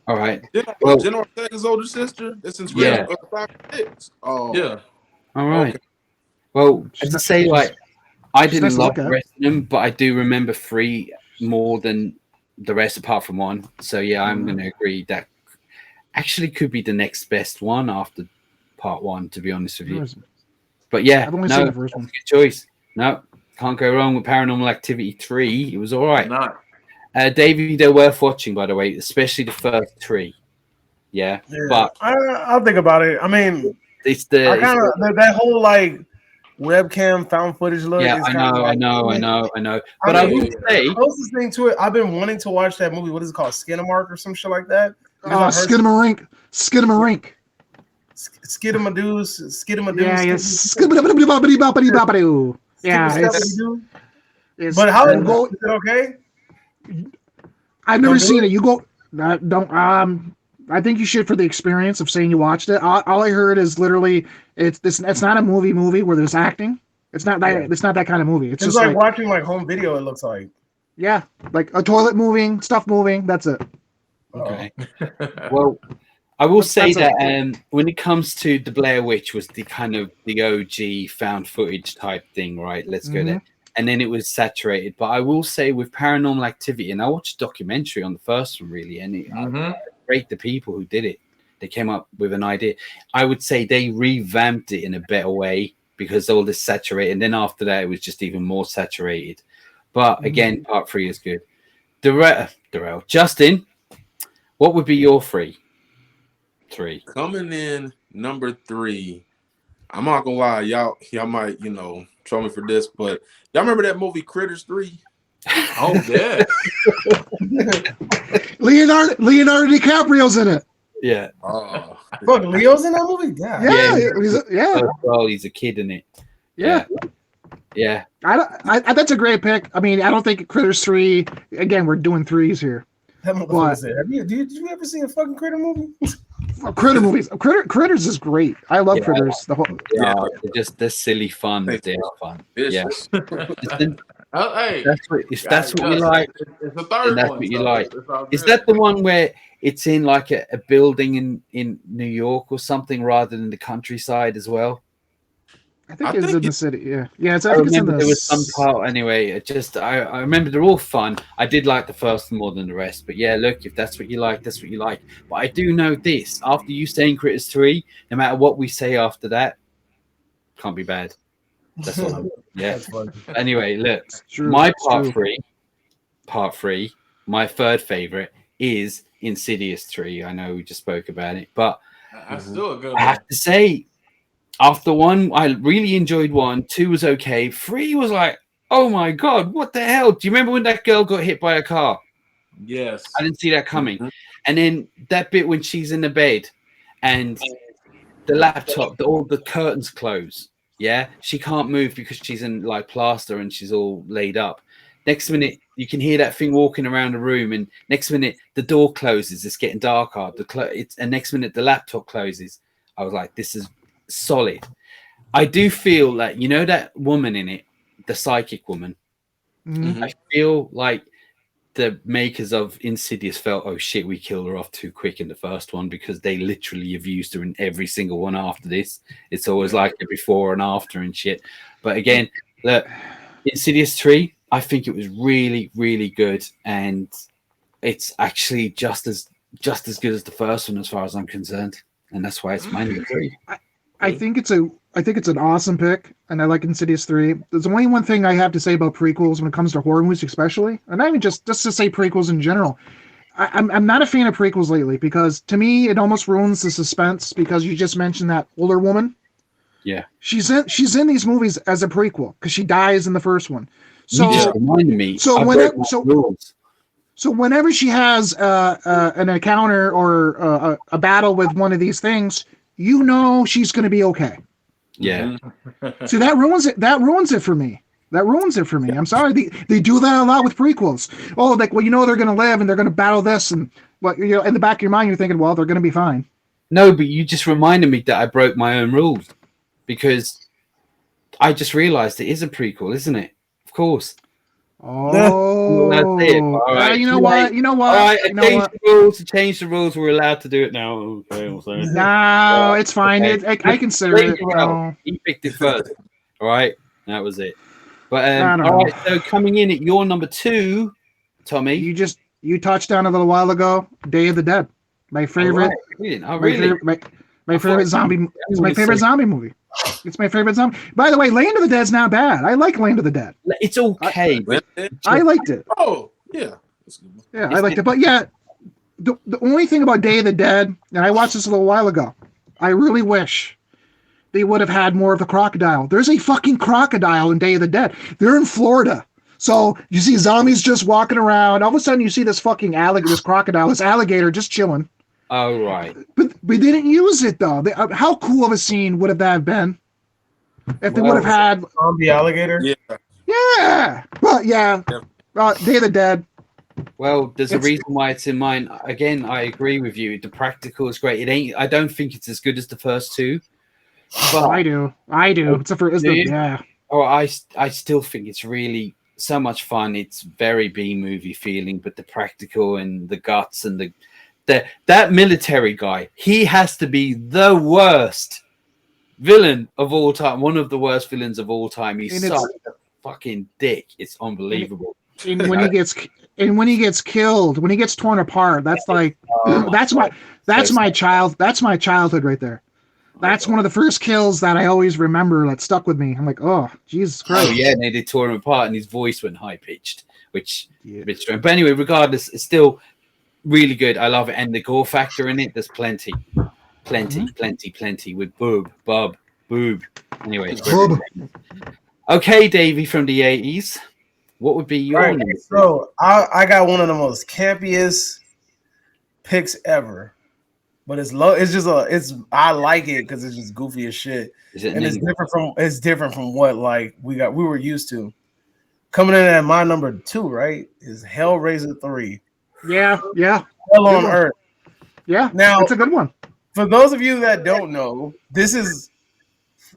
All right. Well, Jenna Ortega's older sister. That's in Scream 5 and 6. Oh, Yeah. All right. Okay. Well, as I say, like, I didn't nice to love look the at. rest of them, but I do remember 3 more than the rest, apart from 1. So yeah, I'm going to agree that actually could be the next best one after part 1. To be honest with you, but yeah, I've only seen the first one. good choice. No, can't go wrong with Paranormal Activity 3. It was all right. Not. David, they're worth watching, by the way, especially the first 3. Yeah. But I'll think about it. I mean, it's that whole like webcam found footage look. Yeah, is I know. But I I mean, will say, the closest thing to it, I've been wanting to watch that movie. What is it called? Skinamark or some shit like that. Skidamarink. Skidamadoo. Yeah, yes. Skidamadoo. Yeah, it's But how is go? it okay? I've never seen it. You go. Don't. I think you should for the experience of saying you watched it. All I heard is literally it's not a movie where there's acting. It's not that. It's not that kind of movie. It's just like watching like home video. It looks like. Yeah, like a toilet moving, stuff moving. That's it. Okay. Well, I will say that when it comes to the Blair Witch, was the kind of the OG found footage type thing, right? Let's go there. And then it was saturated. But I will say with Paranormal Activity, and I watched a documentary on the first one, really, and I rate the people who did it. They came up with an idea. I would say they revamped it in a better way because all this saturated. And then after that, it was just even more saturated. But again, part 3 is good. Darrell. Justin, what would be your 3? Coming in number 3. I'm not gonna lie, y'all might, troll me for this, but y'all remember that movie Critters 3? Oh yeah. Leonardo DiCaprio's in it. Yeah. Fuck, Leo's in that movie? Yeah. Well, he's a kid in it. Yeah. That's a great pick. I mean, I don't think Critters 3. Again, we're doing 3s here. Did you ever see a fucking Critter movie? Critter movies. Critters is great. I love Critters. The whole. They're silly fun, but they are fun. Yes. Yeah. Hey, if that's what you like, it's the third that's one. what you so like. it's all Is good. that the one where it's in like a building in New York or something rather than the countryside as well? I think it's in the city. Yeah, yeah. I I think it's in remember the. there was some part anyway. I remember they're all fun. I did like the first one more than the rest, but yeah, look, if that's what you like, that's what you like. But I do know this: after you saying Critters 3, no matter what we say after that, can't be bad. That's all. Yeah. That's funny. Anyway, look, It's true. my It's true. part three, my third favorite is Insidious 3. I know we just spoke about it, but That's still a good I one. have to say, after one, I really enjoyed one. 2 was okay. 3 was like, oh my god, what the hell? Do you remember when that girl got hit by a car? Yes. I didn't see that coming. And then that bit when she's in the bed and the laptop, all the curtains close. Yeah, she can't move because she's in like plaster and she's all laid up. Next minute, you can hear that thing walking around the room, and next minute the door closes. It's getting darker. And next minute the laptop closes. I was like, this is solid. I do feel that that woman in it, the psychic woman. Mhm. I feel like the makers of Insidious felt, oh shit, we killed her off too quick in the first one because they literally have used her in every single one after this. It's always like a before and after and shit. But again, look, Insidious 3, I think it was really, really good, and it's actually just as good as the first one as far as I'm concerned, and that's why it's my number 3. I think it's an awesome pick, and I like Insidious 3. There's only one thing I have to say about prequels when it comes to horror movies, especially, and not even just to say prequels in general. I'm not a fan of prequels lately because to me it almost ruins the suspense because you just mentioned that older woman. Yeah, she's in these movies as a prequel because she dies in the first one. So you just reminded me. So whenever she has an encounter or a battle with one of these things, she's going to be okay. Yeah. So that ruins it. That ruins it for me. I'm sorry. They do that a lot with prequels. Oh, like, well, they're going to live and they're going to battle this, and in the back of your mind, you're thinking, well, they're going to be fine. No, but you just reminded me that I broke my own rules because I just realized it is a prequel, isn't it? Of course. Oh, right. You know what? All right, change the rules. We're allowed to do it now. Okay, no, it's fine. Okay. I consider it. He picked it first. All right, that was it. But all right. So coming in at your number 2, Tommy, you touched on a little while ago. Day of the Dead, my favorite. My favorite zombie. It's my favorite zombie movie. It's my favorite zombie. By the way, Land of the Dead's not bad. I like Land of the Dead. It's okay. I liked it. Oh, yeah. Yeah, I liked it. But yeah, the only thing about Day of the Dead, and I watched this a little while ago, I really wish they would have had more of the crocodile. There's a fucking crocodile in Day of the Dead. They're in Florida. So you see zombies just walking around. All of a sudden you see this fucking this alligator just chilling. Oh, right. But we didn't use it, though. How cool of a scene would have that been if they would have had zombie alligator? Yeah. Well, yeah. Day of the Dead. Well, there's a reason why it's in mine. Again, I agree with you. The practical is great. It ain't. I don't think it's as good as the first 2. But I do. Yeah. Oh, I still think it's really so much fun. It's very B-movie feeling, but the practical and the guts and that military guy, he has to be the worst villain of all time. One of the worst villains of all time. He's such a fucking dick. It's unbelievable. And when he gets killed, when he gets torn apart, that's like that's my childhood right there. That's one of the first kills that I always remember that stuck with me. I'm like, oh, Jesus Christ. Oh yeah, and they tore him apart and his voice went high pitched, which a bit strange. But anyway, regardless, it's still really good. I love it. And the gore factor in it, there's plenty with boob. Anyway. Okay, Davey from the 80s. What would be your number? So I got one of the most campiest picks ever. But it's low. I like it because it's just goofy as shit. It's different from what we were used to. Coming in at my number 2, right, is Hellraiser 3. Yeah. Hell on Earth. Yeah. Now it's a good one. For those of you that don't know, this is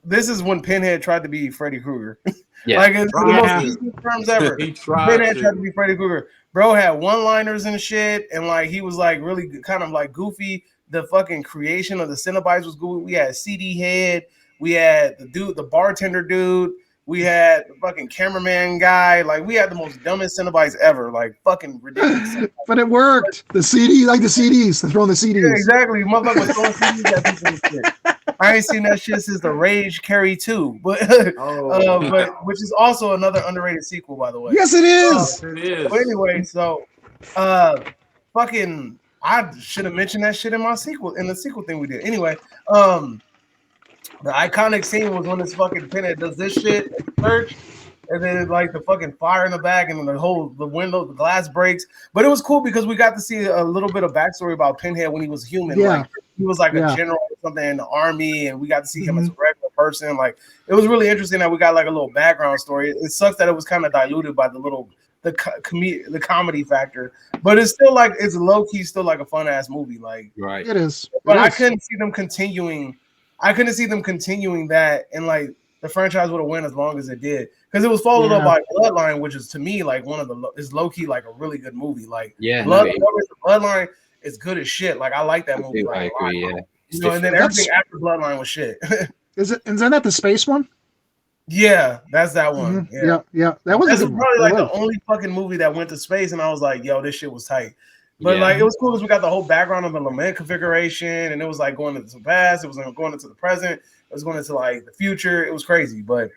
this is when Pinhead tried to be Freddy Krueger. Yeah. Like it's the Yeah. most easy terms ever. He tried Pinhead to. tried to be Freddy Krueger. Bro had one-liners and shit, and like he was like really kind of like goofy. The fucking creation of the Cenobites was goofy. We had CD Head. We had the bartender dude. We had the fucking cameraman guy. Like we had the most dumbest Cenobites ever. Like fucking ridiculous. But it worked. The CD, like the CDs, they're throwing the CDs. Yeah, exactly. Motherfucker was throwing CDs at people and shit. I ain't seen that shit since the Rage Carry 2. But but which is also another underrated sequel, by the way. Yes, it is. It is. But anyway, so fucking I should have mentioned that shit in the sequel thing we did. Anyway, the iconic scene was when this fucking Pinhead does this shit in church, and then like the fucking fire in the back, and the window, the glass breaks. But it was cool because we got to see a little bit of backstory about Pinhead when he was human. Yeah. Like he was like a general or something in the army, and we got to see him as a regular person. Like it was really interesting that we got like a little background story. It sucks that it was kind of diluted by the comedy factor, but it's still like it's low key still like a fun ass movie. Like Right. It is. but It I is. couldn't see them continuing. I couldn't see them continuing that, and like the franchise would have went as long as it did because it was followed up by Bloodline, which is to me like one of the is low key like a really good movie. Like Bloodline is good as shit. Like I like that movie. I agree. Yeah. You know, and then everything after Bloodline was shit. Is that the space one? Yeah, that's that one. Yeah. That was That's probably like the only fucking movie that went to space, and I was like, yo, this shit was tight. But like it was cool because we got the whole background of the lament configuration, and it was like going into the past, it was going into the present, it was going into like the future. It was crazy, but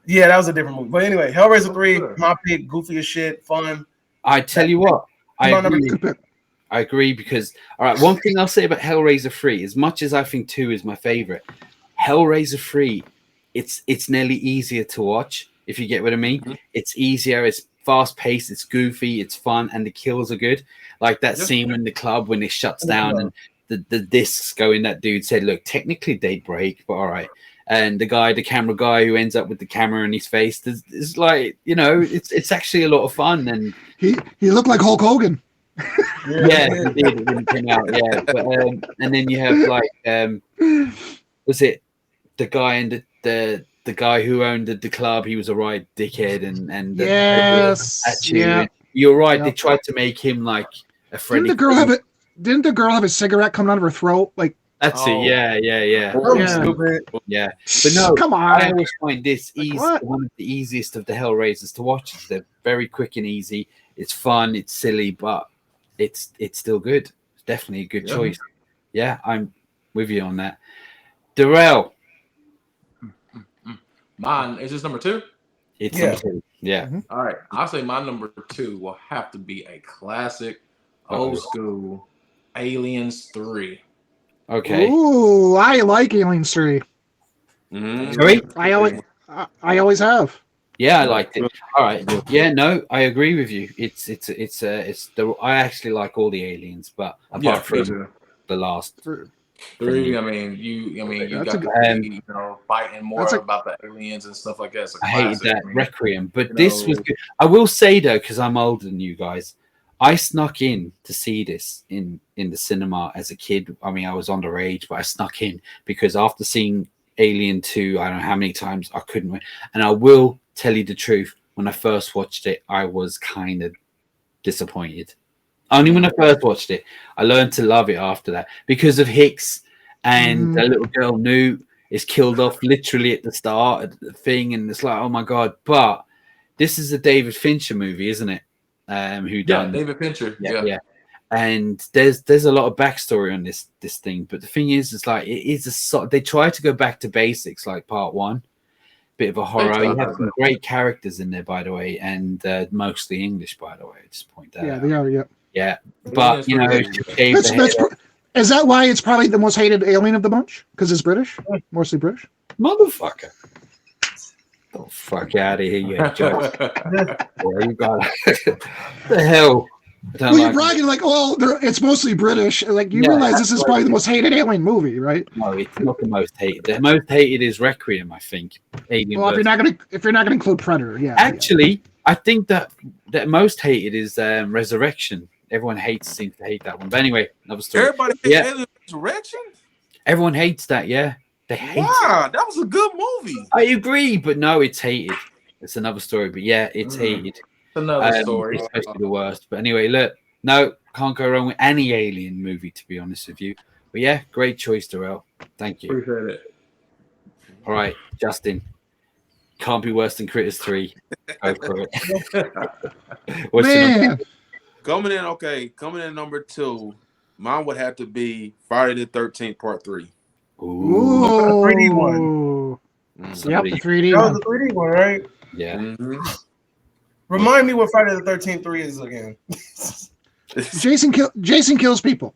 yeah, that was a different movie. But anyway, Hellraiser 3, my pick, goofy as shit, fun. I tell you what, I agree because all right, one thing I'll say about Hellraiser 3, as much as I think 2 is my favorite, Hellraiser 3, it's nearly easier to watch if you get what I mean. Mm-hmm. It's easier, it's fast paced, it's goofy, it's fun, and the kills are good. Like that scene in the club when it shuts down and the discs go in. That dude said, "Look, technically they break, but all right." And the camera guy who ends up with the camera in his face is like, you know, it's actually a lot of fun. And he looked like Hulk Hogan. Yeah, he did when he came out. Yeah, but and then you have like, was it the guy and the guy who owned the club? He was a right dickhead, and you're right. They tried to make him like a Freddy. Didn't the girl have a cigarette coming out of her throat? Like that's it. Yeah. But no, come on. I always find this one of the easiest of the Hellraisers to watch. They're very quick and easy. It's fun. It's silly, but it's still good. It's definitely a good choice. Yeah, I'm with you on that. Darrell. Mine is this number 2? It's number 2. Yeah. Mm-hmm. All right. I'll say my number 2 will have to be a classic, old school Aliens 3. Okay. Ooh, I like Aliens 3. Mm-hmm. I always have. Yeah, I liked it. All right. Yeah, no, I agree with you. I actually like all the aliens, but apart from the last 3, I mean, you got fighting more about the aliens and stuff like that. I hated that Requiem, but this was good. I will say though, because I'm older than you guys, I snuck in to see this in the cinema as a kid. I mean, I was underage, but I snuck in because after seeing Alien 2, I don't know how many times, I couldn't wait. And I will tell you the truth, when I first watched it, I was kind of disappointed. Only when I first watched it. I learned to love it after that because of Hicks and the little girl Newt is killed off literally at the start of the thing, and it's like, oh my god! But this is a David Fincher movie, isn't it? David Fincher. Yeah. And there's a lot of backstory on this thing, but the thing is, it's like it is they try to go back to basics, like part 1. Bit of a horror. You have some great characters in there, by the way, and mostly English, by the way. Just point that out. Yeah, they are. Yeah, but you know, is that why it's probably the most hated alien of the bunch? Because it's British, mostly British. Motherfucker! The fuck out of here, you judge. You got the hell. Well, you're bragging like, it's mostly British. Like you realize this is probably the most hated alien movie, right? No, it's not the most hated. The most hated is Requiem, I think. Alien well, if you're not gonna include Predator, Actually, I think that most hated is Resurrection. Everyone seems to hate that one. But anyway, another story. Everybody hates Alien Resurrection? Everyone hates that, yeah. They hate it. Wow, that was a good movie. I agree, but no, it's hated. It's another story, but yeah, it's hated. Another story. It's supposed to be the worst. But anyway, look, no, can't go wrong with any Alien movie, to be honest with you. But yeah, great choice, Darrell. Thank you. Appreciate it. All right, Justin. Can't be worse than Critters 3. Go for it. What's your number? Man, Coming in number 2, mine would have to be Friday the 13th Part 3. Ooh. ooh, 3D one. Yep, Somebody- the 3D That was one. the 3D one, right? Yeah. Mhm. Remind me what Friday the 13th 3 is again. Jason kills people.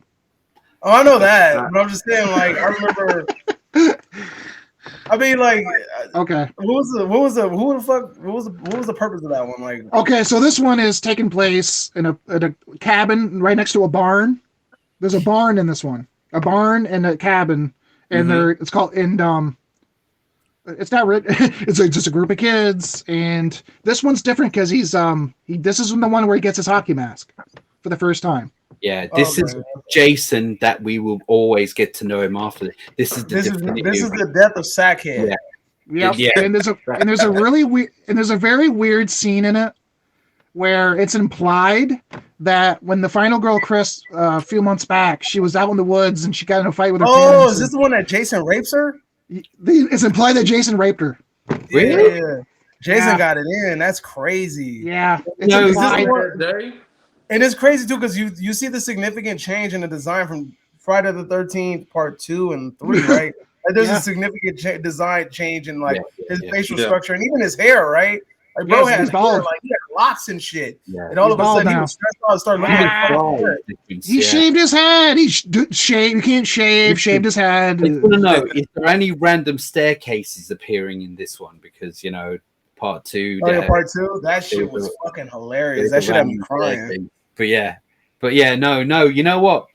Oh, I know that, but I'm just saying, like, I remember. I mean, like, Okay. what was the purpose of that one? Like, Okay, so this one is taking place in a cabin right next to a barn. There's a barn in this one, a barn and a cabin, and it's called it's not it's just a group of kids, and this one's different because this is the one where he gets his hockey mask for the first time. Yeah, this is Jason that we will always get to know him after. This is this is the death of Sackhead. Yeah. Yeah. And there's a very weird scene in it where it's implied that when the final girl, Chris, a few months back, she was out in the woods and she got in a fight with her Oh, parents. is this the one that Jason rapes her? It's implied that Jason raped her. Really? Yeah. Jason Yeah. got it in. That's crazy. Yeah. It's No, is this implied. Jerry? And it's crazy too because you see the significant change in the design from Friday the 13th Part 2 and 3, right? Like, there's Yeah. a significant design change in like his facial Yeah. structure and even his hair, right? Like bro Yes, had he's hair, bald. like he had locks and shit. Yeah. And all He's of a bald sudden he now. was stressed out and started looking at Wow. hair. He shaved his head. He shaved. You can't shave. Shaved his head. I want to know, is there any random staircases appearing in this one? Because, Part 2. Oh, yeah, there- Part 2? That shit there's was a- fucking hilarious. there's That a shit had me random crying. staircase. But yeah, no, you know what?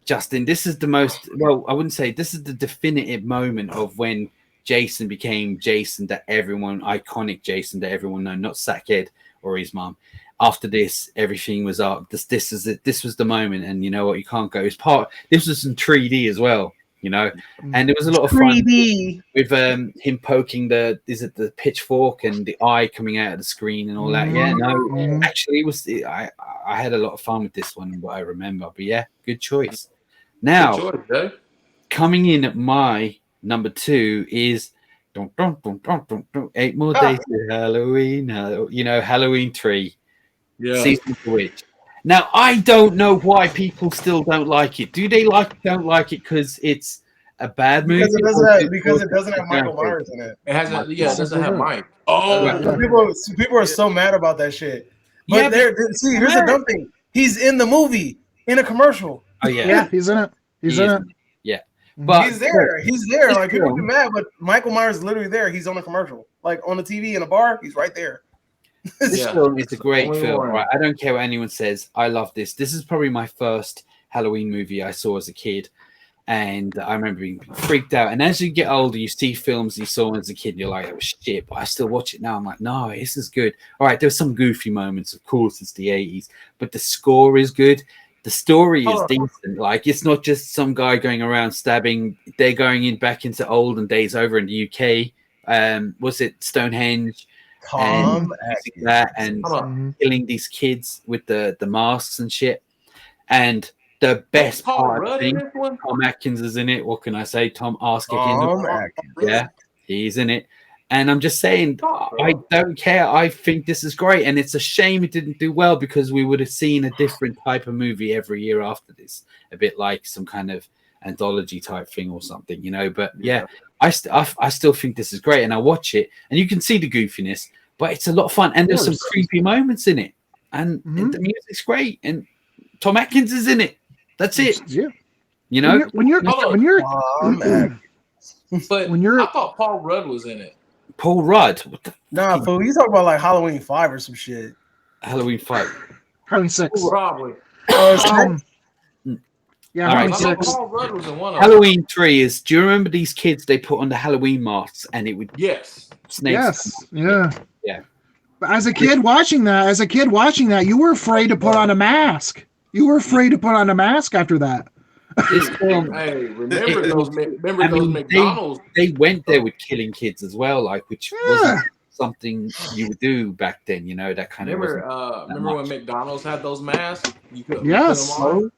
Justin, this is the most, well, I wouldn't say, this is the definitive moment of when Jason became Jason that everyone, iconic Jason that everyone knows, not Sackhead or his mom. After this, everything was up. This is it. This was the moment, and you know what? You can't go. This was in 3D as well, and it was a lot of fun 3D. with him poking the pitchfork and the eye coming out of the screen and all that. Yeah, no, Mhm. actually, I had a lot of fun with this one, what I remember. But yeah, good choice. Now, Good choice, Jerry. coming in at my number 2 is 8 more days to Halloween. Halloween 3, Yeah. Season of the Witch. Now, I don't know why people still don't like it. Do they don't like it because it's a bad movie? Because it doesn't have Michael Myers in it. It doesn't have Mike. People are so mad about that shit. Yeah, But here's the dumb thing. He's in the movie in a commercial. Oh yeah, Yeah, he's in it. He's in it. Yeah, but He's there. Like people film. get mad, but Michael Myers is literally there. He's on a commercial, like on the TV in a bar. He's right there. This Yeah. film is a great Only film. one. Right? I don't care what anyone says. I love this. This is probably my first Halloween movie I saw as a kid, and I remember being freaked out. And as you get older, you see films you saw as a kid, and you're like, "Oh shit!" But I still watch it now. I'm like, "No, this is good." All right, there's some goofy moments, of course. It's the '80s, but the score is good. The story is decent. Like, it's not just some guy going around stabbing. They're going back into olden days over in the UK. Was it Stonehenge? Tom And that and Mhm. killing these kids with the masks and shit. And the best Paul part, I Rudd in think, this one? Tom Atkins is in it. What can I say? Tom Atkins. Atkins. Yeah, he's in it. And I'm just saying, I don't care. I think this is great. And it's a shame it didn't do well because we would have seen a different type of movie every year after this. A bit like some kind of anthology type thing or something, But yeah, I still think this is great. And I watch it and you can see the goofiness, but it's a lot of fun. And there's some creepy moments in it. And the music's great. And Tom Atkins is in it. That's it. Yeah. When When you're Tom Atkins. But When you're- I thought Paul Rudd was in it. Paul Rudd, what the Nah, fool. You talk about like Halloween 5 or some shit. Halloween fight. Halloween 6. Probably. Yeah, All right, Halloween I so- thought 6. Paul Rudd was in one of them. Halloween 3 is, do you remember these kids they put on the Halloween masks and it would Yes. snakes? Yes. Yeah. Yeah. But as a kid watching that, you were afraid to put on a mask. You were afraid to put on a mask after that. This film, Hey, remember those they, McDonald's? they went there with killing kids as well, like which Yeah. wasn't something you would do back then. You know, that kind of Remember when McDonald's had those masks? You could Yes. put them on.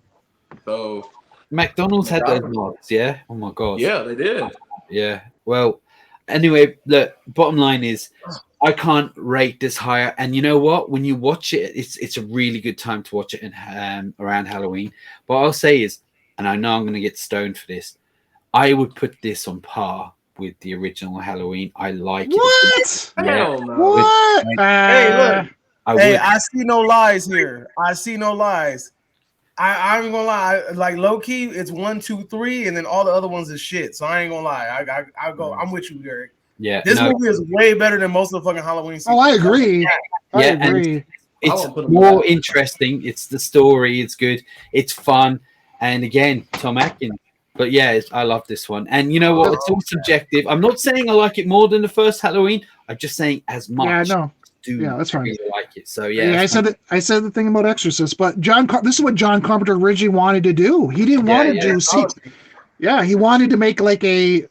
So McDonald's had those masks, yeah. Oh my god. yeah, they did. Yeah. Well, anyway, the bottom line is I can't rate this higher. And you know what? When you watch it, it's a really good time to watch it in around Halloween. But I'll say is, and I know I'm going to get stoned for this, I would put this on par with the original Halloween. I like it. What? Hell no. What? Hey, look. I I see no lies here. I see no lies. I'm gonna lie. Like low key, it's 1, 2, 3, and then all the other ones is shit. So I ain't gonna lie. I go. I'm with you, Derek. Yeah. This movie is way better than most of the fucking Halloween. Oh, I agree. I Yeah, agree. It's more interesting. It's the story. It's good. It's fun. And again, Tom Atkins. But yeah, I love this one. And you know what? It's all subjective. I'm not saying I like it more than the first Halloween. I'm just saying as much. Yeah, no. Yeah, that's fine. Really like it. So yeah, I said the thing about Exorcist, but this is what John Carpenter originally wanted to do. He didn't want to do. He wanted to make like a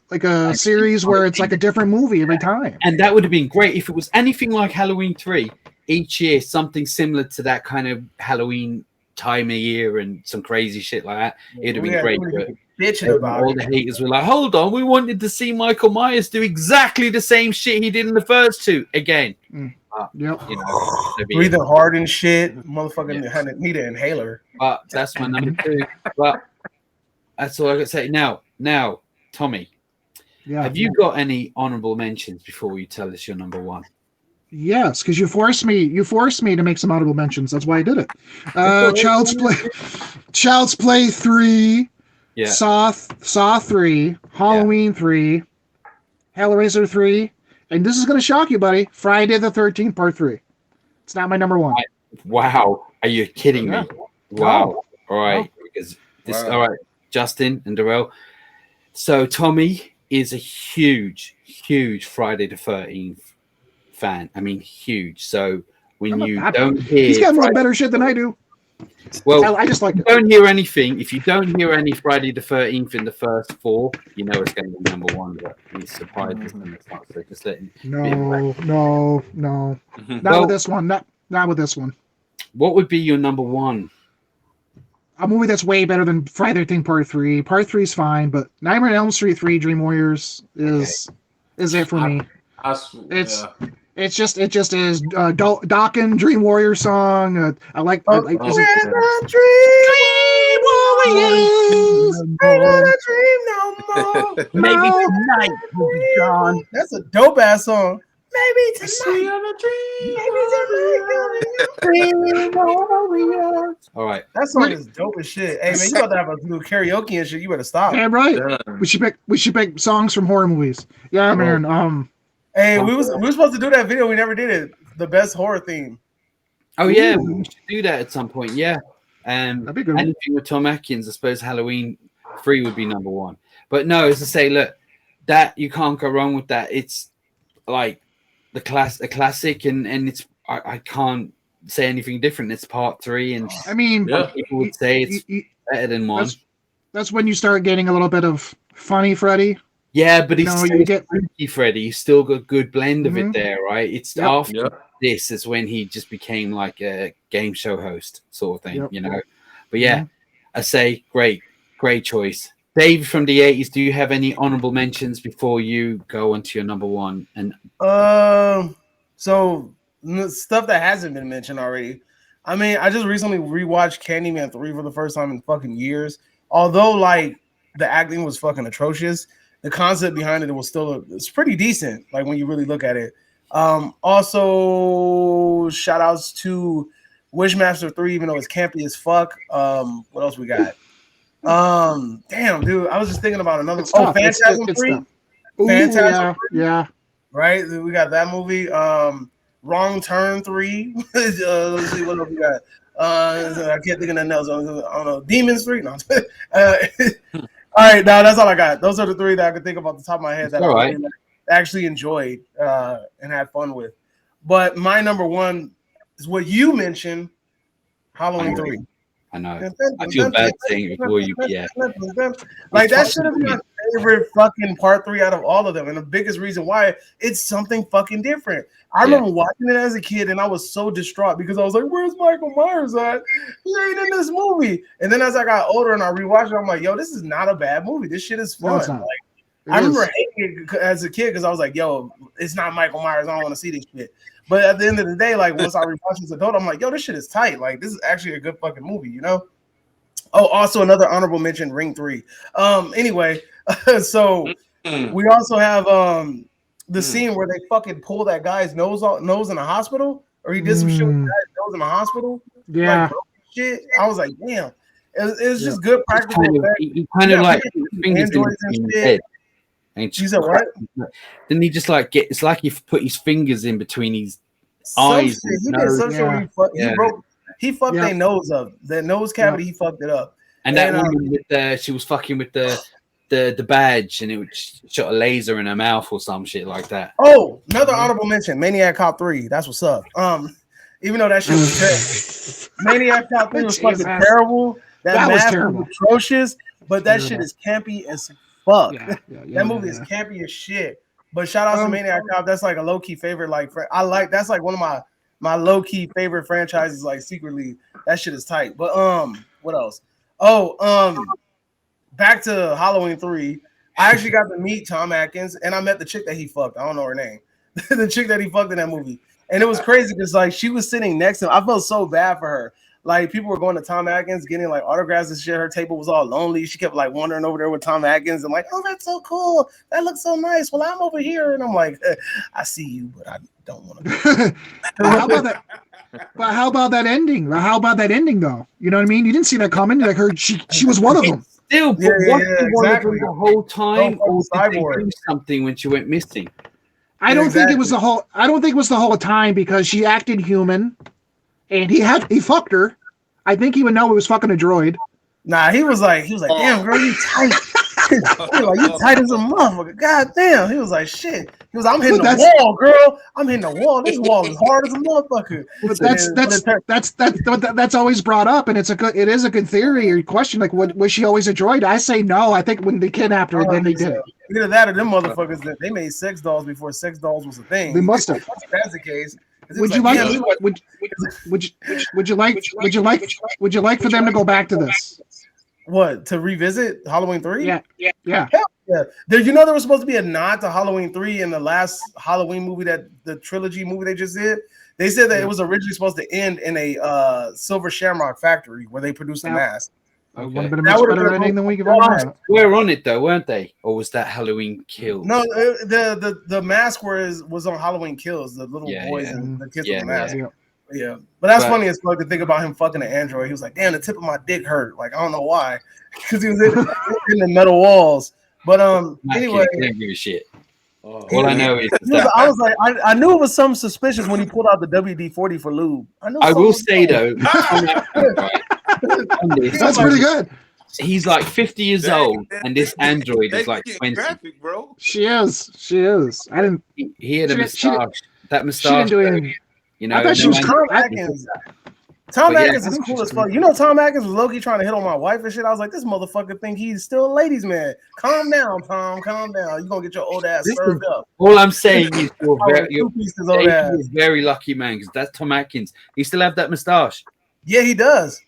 series where it's like a different movie every time. And that would have been great if it was anything like Halloween 3 each year, something similar to that kind of Halloween time of year and some crazy shit like that. It'd have been great. All the haters were like, "Hold on, we wanted to see Michael Myers do exactly the same shit he did in the first two again." Yep. You know, breathing hard and shit. Motherfucking need an inhaler. But that's my number 2. But that's all I got to say. Now, Tommy, have you got any honorable mentions before you tell us your number 1? Yes, because you forced me to make some honorable mentions. That's why I did it. Child's Play 3, Saw 3, Halloween 3, Hellraiser 3, and this is going to shock you, buddy. Friday the 13th, Part 3. It's not my number 1. Wow, are you kidding me? Wow. All right, because this. Wow. All right, Justin and Darrell. So Tommy is a huge Friday the 13th fan. I mean, huge. So when you don't hear, he's got more better shit than I do. Well, I just like it. Don't hear anything. If you don't hear any Friday the 13th in the first 4, you know it's going to be number 1. But he's surprised us in the start. So just letting. No. Not with this one. Not with this one. What would be your number 1? A movie that's way better than Friday the 13th Part 3. Part 3 is fine, but Nightmare on Elm Street 3: Dream Warriors is it for me. It just is Doc and Dream Warrior song. I like Dream Warriors. I don't dream no more. Maybe tonight we'll be gone. That's a dope ass song. Maybe See tonight. on a dream. All right. That song is dope as shit. Hey man, you about to have a do karaoke and shit. You better stop. Yeah, right. We should pick songs from horror movies. Yeah, man. Hey, we were supposed to do that video. We never did it. The best horror theme. Oh yeah, we should do that at some point. Yeah. That'd be good. Anything with Tom Atkins, I suppose Halloween 3 would be number 1. But no, as I say, look, that you can't go wrong with that. It's like a classic, and it's I can't say anything different. It's Part 3, and I mean, people would say it's better than 1. That's when you start getting a little bit of funny Freddy. Yeah, but it's still Freaky Freddy. You still got a good blend of it there, right? It's after this is when he just became like a game show host sort of thing, you know. But yeah, I say great choice. Dave from the 80s, do you have any honorable mentions before you go on to your number 1? And so stuff that hasn't been mentioned already. I mean, I just recently rewatched Candyman 3 for the first time in fucking years. Although like the acting was fucking atrocious, the concept behind it was still it's pretty decent. Like when you really look at it. Also, shout outs to Wishmaster 3, even though it's campy as fuck. What else we got? Damn, dude, I was just thinking about another. Phantasm 3. Phantasm 3. Yeah. Right, we got that movie. Wrong Turn 3. Let's see what else we got. I can't think of nothing else. I don't know. Demons 3. No. All right, now that's all I got. Those are the 3 that I could think of off the top of my head that I actually enjoyed and had fun with. But my number 1 is what you mentioned, Halloween 3. I know. I feel bad saying it before you, but yeah. Like that should have been my favorite fucking part 3 out of all of them, and the biggest reason why, it's something fucking different. I remember watching it as a kid, and I was so distraught because I was like, "Where's Michael Myers at? He ain't in this movie." And then as I got older and I rewatched it, I'm like, "Yo, this is not a bad movie. This shit is fun." No, I remember hating it as a kid because I was like, "Yo, it's not Michael Myers. I don't want to see this shit." But at the end of the day, like once I rewatched as an adult, I'm like, "Yo, this shit is tight. Like this is actually a good fucking movie," you know? Oh, also another honorable mention, Ring 3. Anyway, so we also have the scene where they fucking pull that guy's nose in the hospital, or he did some shit with the guy's nose in the hospital. Yeah. Like, shit. I was like, damn. It was just good practical. He kind of like fingers in his head. You said what? Then he just like it's like he put his fingers in between his eyes. He did some shit. He fucked their nose up. The nose cavity, he fucked it up. And that woman with she was fucking with the badge, and it shot a laser in her mouth or some shit like that. Oh, another honorable mention, Maniac Cop 3. That's what's up. Even though that shit was terrible. Maniac Cop 3 was fucking terrible. That was terrible. Was atrocious, but that shit is campy as fuck. That movie is campy as shit. But shout out to Maniac Cop. That's like a low key favorite. Like that's like one of my low key favorite franchises. Like secretly, that shit is tight. But what else? Back to Halloween 3. I actually got to meet Tom Atkins, and I met the chick that he fucked. I don't know her name. The chick that he fucked in that movie, and it was crazy because like she was sitting next to him. I felt so bad for her. Like people were going to Tom Atkins, getting like autographs and shit. Her table was all lonely. She kept like wandering over there with Tom Atkins and like, "Oh, that's so cool. That looks so nice." Well, I'm over here, and I'm like, "I see you, but I don't want to." How about that? But how about that ending? How about that ending, though? You know what I mean? You didn't see that coming. Like she was one of them. Still, but exactly. The whole time, or did they do something when she went missing? I don't think it was the whole. I don't think it was the whole time because she acted human, and he fucked her. I think he would know it was fucking a droid. Nah, he was like, "Damn, girl, you tight." He was like, "You tight as a motherfucker." God damn. He was like, "Shit." He was, "I'm hitting the wall, girl. I'm hitting the wall. This wall is hard as a motherfucker." But that's always brought up, and it is a good theory or question. Like, was she always a droid? I say no. I think when they kidnapped her, then they did it. Either that or them motherfuckers that they made sex dolls before sex dolls was a thing. They must have. If that's the case. Would you like for them to go back to this? What, to revisit Halloween 3? Yeah. Hell yeah. There was supposed to be a nod to Halloween 3 in the last Halloween movie, that the trilogy movie they just did. They said that it was originally supposed to end in a Silver Shamrock factory where they produced the mask. Okay. Would have been a much better ending than we could have. We're on it though, weren't they? Or was that Halloween Kills? No, the mask was on Halloween Kills. The little boys and the kids with the mask. Yeah. But that's funny as fuck to think about him fucking an android. He was like, "Damn, the tip of my dick hurt." Like, I don't know why, because he was in the metal walls. But anyway, I don't give a shit. All I know is I was like, I knew it was something suspicious when he pulled out the WD-40 for lube. I will say though, that's pretty good. He's like 50 years old, and this android is like 20. Graphic, bro. She is. I didn't. He had a moustache. That moustache. She didn't do anything. You know, I thought she was Tom Atkins. Tom Atkins is cool as fuck. You know, Tom Atkins was low-key trying to hit on my wife and shit. I was like, this motherfucker think he's still a ladies' man. Calm down, Tom. Calm down. You're gonna get your old ass served up. All I'm saying is you're very lucky, man, because that's Tom Atkins. He still have that moustache. Yeah, he does.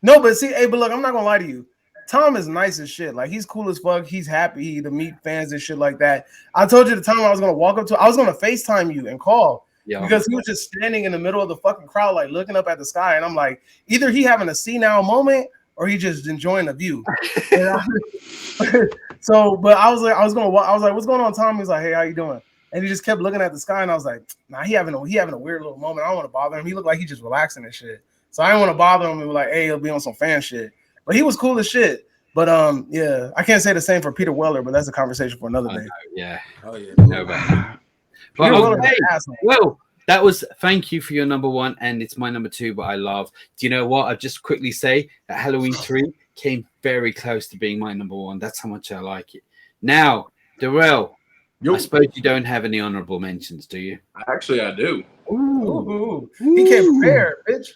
No, but see, but look, I'm not gonna lie to you. Tom is nice as shit. Like, he's cool as fuck. He's happy to meet fans and shit like that. I told you the time I was gonna walk up to, I was gonna FaceTime you and call. Yeah, because he was just standing in the middle of the fucking crowd, like looking up at the sky, and I'm like, either he having a see now moment or he just enjoying the view. So, but I was like, what's going on, Tom? He was like, "Hey, how you doing?" And he just kept looking at the sky, and I was like, "Nah, he having a weird little moment. I don't want to bother him. He looked like he just relaxing and shit. So I didn't want to bother him and be like, hey, he'll be on some fan shit. But he was cool as shit. But yeah, I can't say the same for Peter Weller, but that's a conversation for another day. Yeah. Oh yeah. No, but okay. Well, that was thank you for your number one, and it's my number two, but I love. Do you know what? I'll just quickly say that Halloween 3 came very close to being my number one. That's how much I like it. Now, Darrell, I suppose you don't have any honorable mentions, do you? Actually, I do. Ooh. He came prepared, bitch.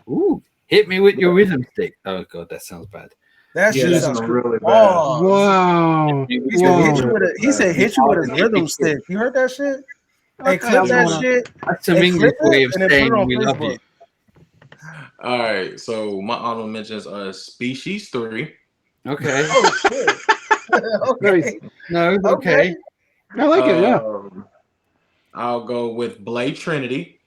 Ooh. Hit me with your rhythm stick. Oh god, that sounds bad. That Yeah, shit that sounds sounds really bad. Oh, Wow. he said hit you Whoa. with a. He said hit you with his rhythm stick. You heard that shit? Hey, What the clip hell's that going on? shit. That's some Hey, English clip way it of and then put it saying on we love Facebook. you. All right, so my honorable mentions are Species 3. Okay. Oh shit. Okay. No, okay. I like it, yeah. I'll go with Blade Trinity.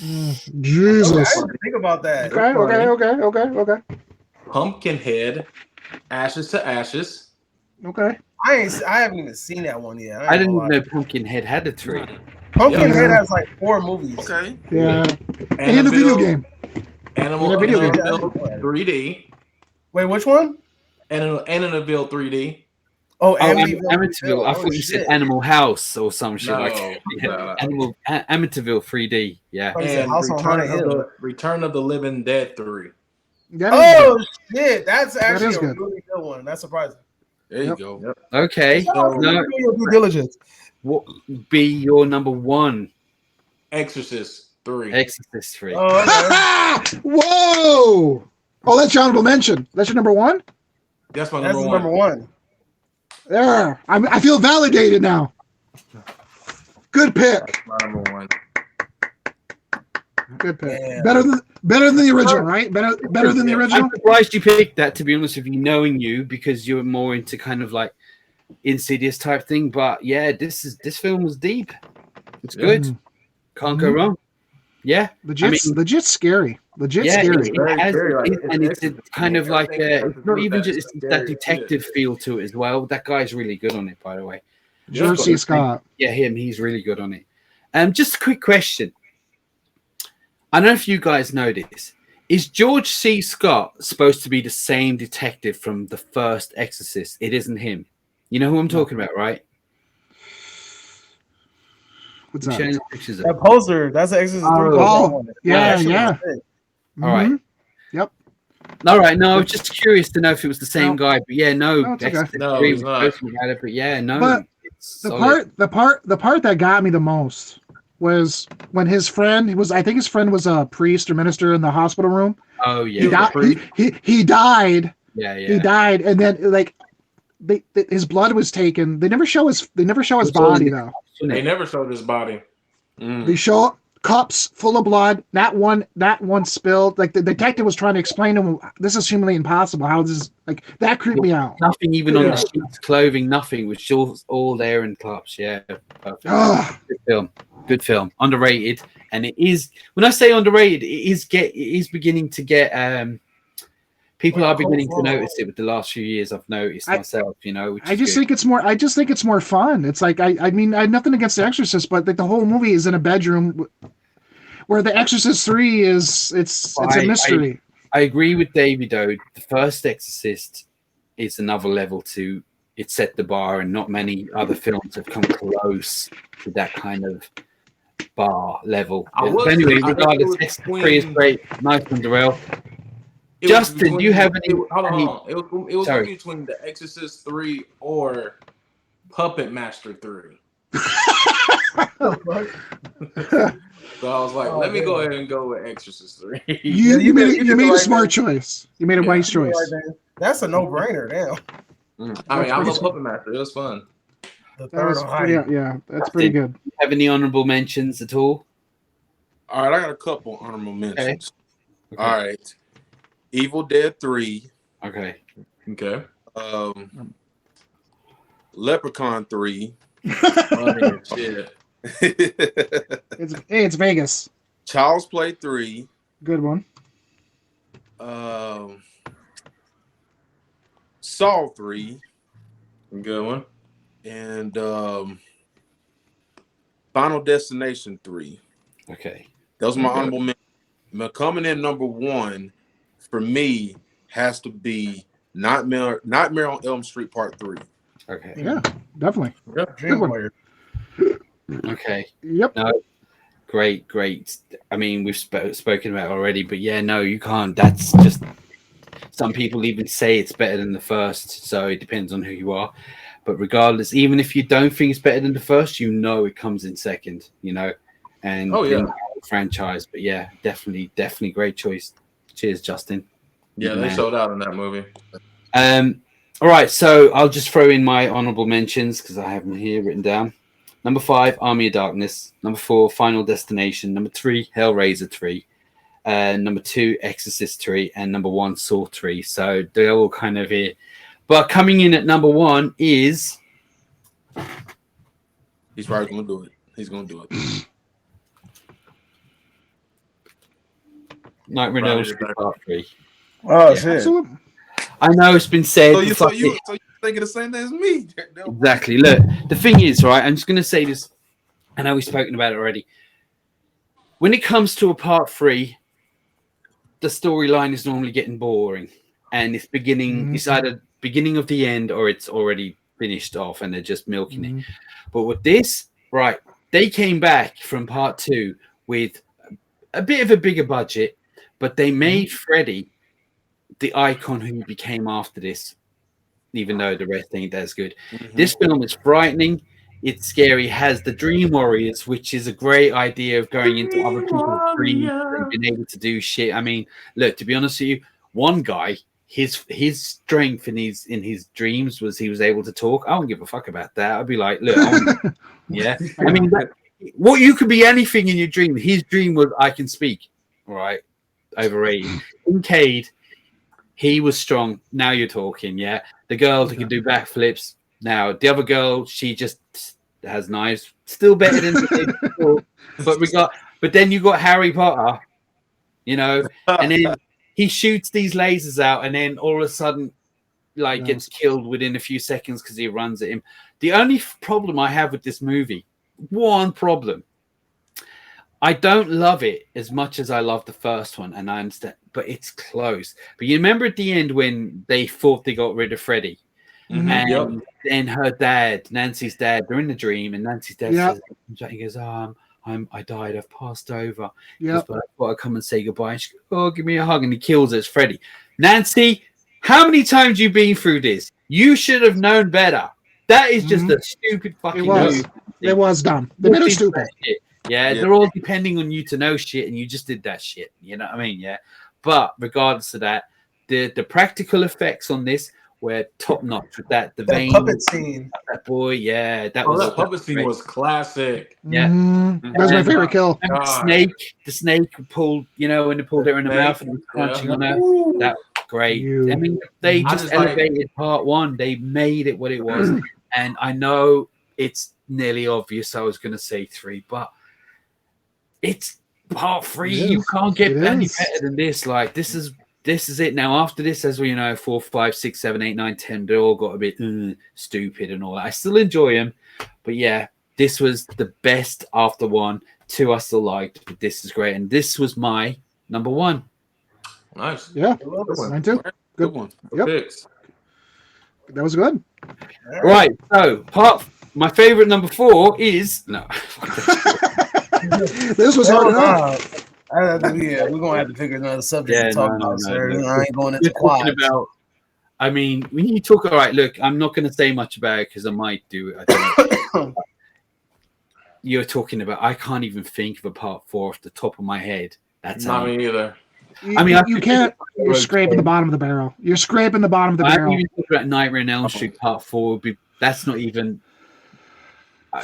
Okay, I Jesus. didn't think about that. Okay. Pumpkinhead, Ashes to Ashes. Okay. I haven't even seen that one yet. I ain't didn't gonna lie. know Pumpkinhead had a tree. Pumpkinhead Yeah. has like 4 movies. Okay. Yeah. And the video game. Animal And a video game. Annabelle 3D. Wait, which one? Annabelle 3D. Oh, Oh, Amityville. Amityville. I thought you said Animal House or some shit like that. No. Amityville 3D. Yeah. Probably said And House on Haunted Hill. Return of the Living Dead 3. That is Oh good. shit, that's actually is a good. really good one. That's surprising. There you Yep. go. Yep. Okay. No, No, do your due diligence. what be your number one? Exorcist 3. Exorcist 3. Oh, okay. Whoa! Oh, that's your honorable mention. That's your number one? That's my That's number his one. number one. There. I feel validated now. Good pick. My number one. Good pick. Yeah. Better than the original, right? Better than the original? I'm surprised you picked that, to be honest with you, knowing you, because you're more into kind of like Insidious type thing. But yeah, this film was deep. It's good. Can't go wrong. Yeah. Legit scary. Legit Yeah, scary. Very has, scary, like, and it's kind of like it's not even that just scary that shit. detective feel to it as well. That guy's really good on it, by the way. George C. Scott. Yeah, he's really good on it. Just a quick question. I don't know if you guys know this. Is George C. Scott supposed to be the same detective from the first Exorcist? It isn't him. You know who I'm talking about, right? What's I'm showing that? the pictures of. That poster, that's the Exorcist 3 poster. Oh, yeah, That shit was yeah. sick. All right. Mhm. Yep. All right. No, I was just curious to know if it was the same No. guy. But yeah, no. No, it's okay. Exorcist No, 3 he's was not. posting about it, but yeah, no. But it's The solid. part that got me the most was when his friend I think his friend was a priest or minister in the hospital room. Oh He yeah. died. He died. Yeah, yeah. He died, and then like his blood was taken. They never show his body though. They never showed his body. They show cups full of blood. Not one spilled. Like the detective was trying to explain to him, this is humanly impossible. How this is like that creeped me out. Nothing even on Yeah. the sheets, clothing, nothing. Was all there in cups. Yeah, perfect. Ugh. Good film. Underrated, and it is. When I say underrated, it is beginning to get. People are beginning to notice it with the last few years. I've noticed myself. You know, which I just think it's more fun. It's like I mean I had nothing against The Exorcist, but like the whole movie is in a bedroom, where The Exorcist 3 is it's a mystery. I agree with David though. The first Exorcist is another level to it. Set the bar, and not many other films have come close to that kind of bar level. But anyway, regardless, Exorcist 3 is great. Nice one, Darrell. Justin, do you have any? Hold on. It was going to be between The Exorcist 3 or Puppet Master 3. So I was like, let me go ahead and go with Exorcist 3. You made a right smart choice. You made a wise choice. That's a no-brainer. Damn. I mean, I'm a Puppet Master. It was fun. The That third was Ohio. yeah, that's pretty good. Have any honorable mentions at all? All right, I got a couple honorable mentions. Okay. All right. Evil Dead 3. Okay. Okay. Leprechaun 3. Funny as shit. It's Vegas. Child's Play 3. Good one. Saw 3. Good one. And Final Destination 3. Okay. Those are my honorable mentions. Coming in number 1 for me has to be Nightmare on Elm Street Part 3. Okay. Yeah, definitely. Dream Warrior. Okay. Yep. No. Great. I mean, we've spoken about it already, but yeah, no, you can't. That's just some people even say it's better than the first, so it depends on who you are. But regardless, even if you don't think it's better than the first, you know it comes in second, you know. And franchise, but yeah, definitely great choice. Cheers, Justin. Yeah, they Man. sold out in that movie. All right, so I'll just throw in my honorable mentions because I have them here written down. Number 5, Army of Darkness. Number 4, Final Destination. Number 3, Hellraiser 3. Number 2, Exorcist 3. And number 1, Saw 3. So they're all kind of here. But coming in at number 1 is... He's probably going to do it. He's going to do it. Nightmare on Elm Street Part 3. Oh, Yeah. shit. Absolutely. I know it's been said. So you thinking the same thing as me? Exactly. Look, the thing is, right, I'm just going to say this. I know we've spoken about it already. When it comes to a part 3, the storyline is normally getting boring. And it's it's either beginning of the end or it's already finished off and they're just milking it. But with this, right, they came back from part 2 with a bit of a bigger budget, but they made Freddy the icon who became after this, even though the rest ain't as good. This film is frightening. It's scary. Has the Dream Warriors, which is a great idea of going into other people's dreams and being able to do shit. I mean, look, to be honest with you, one guy, his strength in his dreams was he was able to talk. I don't give a fuck about that. I'd be like, look, yeah. I mean, what you could be anything in your dream. His dream was I can speak. All right, overrated. Kincaid. He was strong. Now you're talking, yeah. The girl who can do backflips. Now the other girl, she just has knives. Still better than the but then you got Harry Potter, you know, and then he shoots these lasers out, and then all of a sudden, gets killed within a few seconds because he runs at him. The only problem I have with this movie, one problem. I don't love it as much as I love the first one, and I understand, but it's close. But you remember at the end when they thought they got rid of Freddy, and then her dad, Nancy's dad, they're in the dream, and Nancy's dad says, he goes, I died, I've passed over. But I thought I'd come and say goodbye. And she goes, oh, give me a hug, and he kills her. It's Freddy. Nancy, how many times you been through this? You should have known better. That is just a stupid fucking move. It was dumb. They made it stupid. Yeah, they're all depending on you to know shit, and you just did that shit. You know what I mean? Yeah. But regardless of that, the practical effects on this were top notch with that. The vein puppet scene. That boy, that puppet scene was classic. Yeah. That was my favorite kill. The snake pulled, when they pulled it in the mouth and was crunching on her. That was great. I mean, they just elevated part 1. They made it what it was. And I know it's nearly obvious I was going to say 3, but it's part 3. You can't get any better than this. Like, this is it. Now, after this, as we know, 4, 5, 6, 7, 8, 9, 10, they all got a bit stupid and all that. I still enjoy them, but yeah, this was the best after 1. 2 I still liked, but this is great, and this was my number 1. Nice. Yeah, mine too. Good one. Yep. That was good. Right. So, my favorite number 4 is no. This was hard enough. We're gonna have to figure another subject to talk about, sir. I ain't going into quads. I mean, when you talk, all right, look, I'm not going to say much about it because I might do it. I don't know. You're talking about, I can't even think of a part 4 off the top of my head. That's not me either. I mean, you can't. You're scraping the bottom of the barrel. You're scraping the bottom of the barrel. I'm even talking about Nightmare on Elm Street Part 4. That's not even.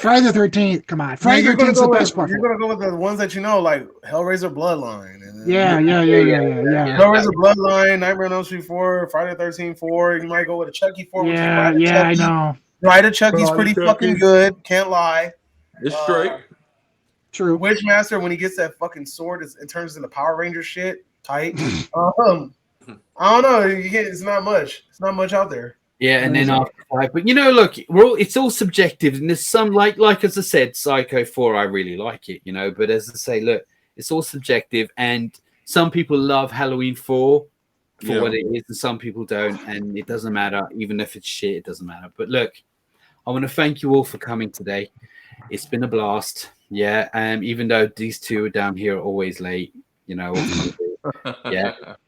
Friday the 13th. Come on, Friday the 13th is the best part. You're gonna go with the ones that you know, like Hellraiser Bloodline. Yeah. Hellraiser Bloodline, Nightmare on Elm Street 4, Friday the 13th 4. You might go with a Chucky 4. Yeah, I know. Right, a Chucky's pretty fucking good. Can't lie. It's straight. True. Witchmaster, when he gets that fucking sword, it turns into Power Ranger shit. Tight. I don't know. It's not much. It's not much out there. Yeah, and then after 5, but look, it's all subjective, and there's some like as I said, Psycho 4, I really like it, but as I say, look, it's all subjective, and some people love Halloween 4 for what it is, and some people don't, and it doesn't matter, even if it's shit, it doesn't matter. But look, I want to thank you all for coming today. It's been a blast, even though these two are down here always late,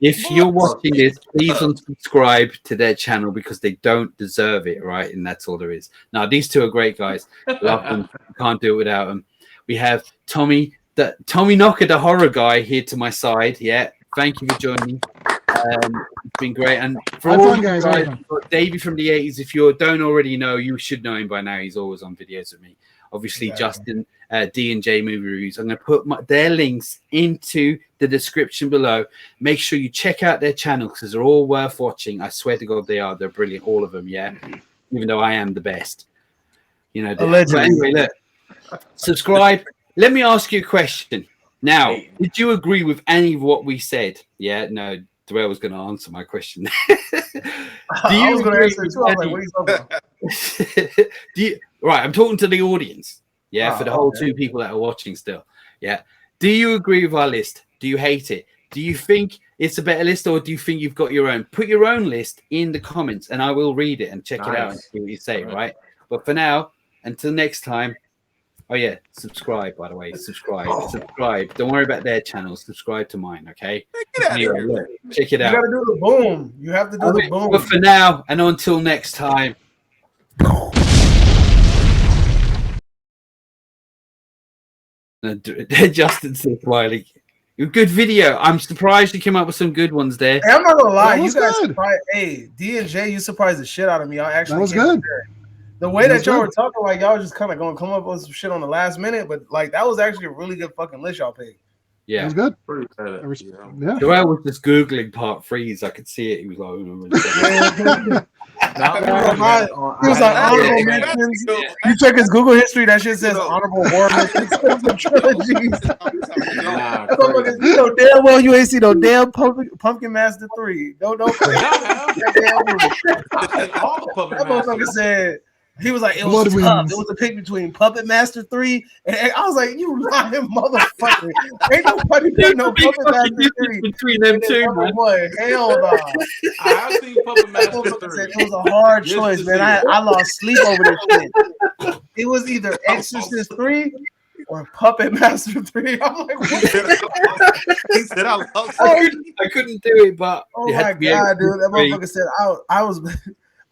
if you're watching this, please unsubscribe to their channel because they don't deserve it, right? And that's all there is. Now, these two are great guys. Love them. Can't do it without them. We have Tommy Knocker, the horror guy, here to my side. Yeah, thank you for joining. It's been great. And for Have all fun, you guys. Have fun. for Davey from the 80s, if you don't already know, you should know him by now. He's always on videos with me. Obviously, Exactly. Justin, D&J Movie Reviews. I'm going to put their links into the description below. Make sure you check out their channels because they're all worth watching. I swear to God, they are. They're brilliant, all of them, yeah? Even though I am the best. You know, Allegedly. but anyway, look, subscribe. Let me ask you a question. Now, did you agree with any of what we said? Yeah, no, Darrell was going to answer my question. I was going to answer it too. I was like, what are you talking about? Right, I'm talking to the audience. Yeah, for the whole okay. 2 people that are watching still. Yeah. Do you agree with our list? Do you hate it? Do you think it's a better list, or do you think you've got your own? Put your own list in the comments, and I will read it and check it out and see what you say, right? But for now, until next time, oh yeah, subscribe, by the way. Subscribe. Don't worry about their channels. Subscribe to mine, okay? Get out of here. Look, check it You out. got to do the boom. You have to do the boom. But for now, and until next time. Justin said, Wiley, good video. I'm surprised you came up with some good ones there. Hey, I'm not gonna lie, That you was guys good. surprised. Hey, D&J, you surprised the shit out of me. I actually That was can't good. compare. The way That that was y'all good. were talking, like y'all was just kind of going to come up with some shit on the last minute, but like that was actually a really good fucking list y'all picked. That Yeah. was good. Pretty I bad. res- Yeah. Yeah. Joel was just Googling part 3s. I could see it. He was like, oh, He was like honorable mentions. You check his Google history, that shit says honorable horror mentions for trilogies. Nah, That motherfucker, you know damn well you ain't seen no damn Pumpkin Master 3. Don't Yeah, I that think all the Puppet motherfucker Masters. said he was like it was Blood tough. Winds. It was a pick between Puppet Master 3 and I was like, you lying motherfucker. Ain't nobody put no Puppet Master 3 between them and two, then man. Puppet 1. Hell no. I have seen Puppet That Master motherfucker 3. said it was a hard Just choice, to man. see I lost sleep over this shit. It was either Exorcist 3 or Puppet Master 3. I'm like, what? He said, I love I couldn't do it, but Oh you had my to be able god, to dude! That agree. motherfucker said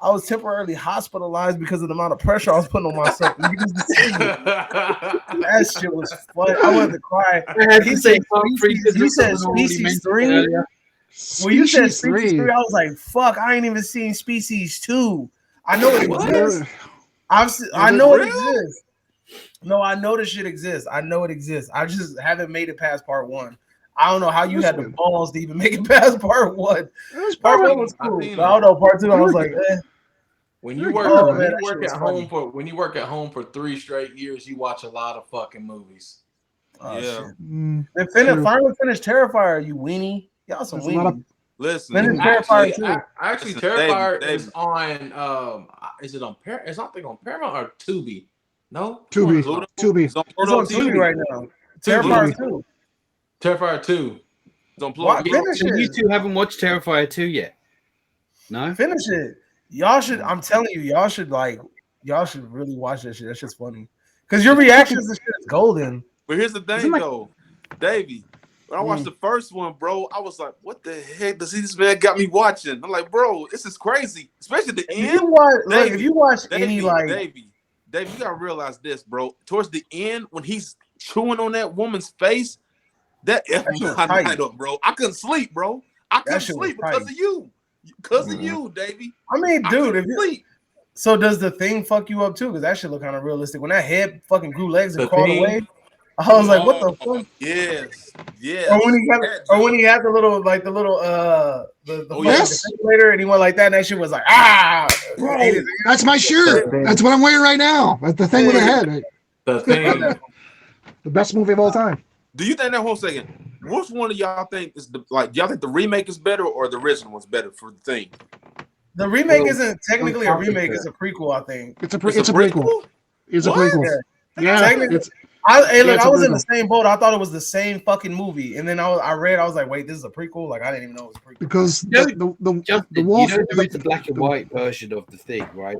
I was temporarily hospitalized because of the amount of pressure I was putting on myself. to make this decision. That shit was fun. I wanted to cry. I had He to said say part 3 Species- because you of said someone already Species mentioned 3? earlier. When you said Species Species 3, I was like, fuck, I ain't even seen Species 2. I know it exists. I know it exists. No, I know this shit exists. I know it exists. I just haven't made it past part 1. I don't know how you had the balls to even make it past part 1. It was Part probably 1 was cool. seen But I don't know, part 2, I was like, eh. When you You're work, good, when man. you work That shit at was home when you work at home for 3 straight years, you watch a lot of fucking movies. Oh, Yeah. shit. Mm, Then True. finally finish Terrifier, you weenie. Y'all some There's a lot of- weenies. Listen, Finish Actually, Terrifier 2. actually, Listen, Terrifier David. is on. Is it on Paramount? It's not on Paramount or Tubi. No, Tubi. Pluto. Tubi. It's on It's Pluto on TV TV. right now. Terrifier 2. Terrifier 2. It's on Pluto. What? Pluto Finish So you it. 2 haven't watched Terrifier 2 yet? No? Finish it. Y'all should. I'm telling you, y'all should really watch that shit. That shit's funny. Because your reactions to shit is golden. But here's the thing, Isn't my- though, Davey. When I watched the first one, bro, I was like, "What the heck does this man got me watching?" I'm like, "Bro, this is crazy." Especially the If end. you watch, look, Davey, if you watch Davey, any like, Davey, you gotta realize this, bro. Towards the end, when he's chewing on that woman's face, that shit was my tight. night up, bro. I couldn't sleep, bro. I couldn't shit was sleep because tight. of you. Because of you, Davey. I mean, I dude, couldn't if you sleep. so does the thing fuck you up too? Because that shit look kind of realistic. When that head fucking grew legs and The crawled Thing? away, I was like, what the Oh, fuck? yes, yes. Or when he had, That or when joke. he had the little the Oh, fucking yes. defibrillator and he went like that, and that shit was like Bro, that's my shirt. That's what I'm wearing right now. That's the thing with the head. The Thing. The best movie of all time. Do you think that 1 second? Which one of y'all think is y'all think the remake is better or the original was better for the thing? The remake Well, isn't technically a remake; Africa. it's a prequel, I think. It's a prequel. It's a What? prequel. Yeah, Technically- it's Hey, look, it's I a was in the prequel. same boat. I thought it was the same fucking movie, and then I was like, wait, this is a prequel? Like I didn't even know it was a prequel. because No, the Justin, wolf. you know there is a black and white version of the Thing, right?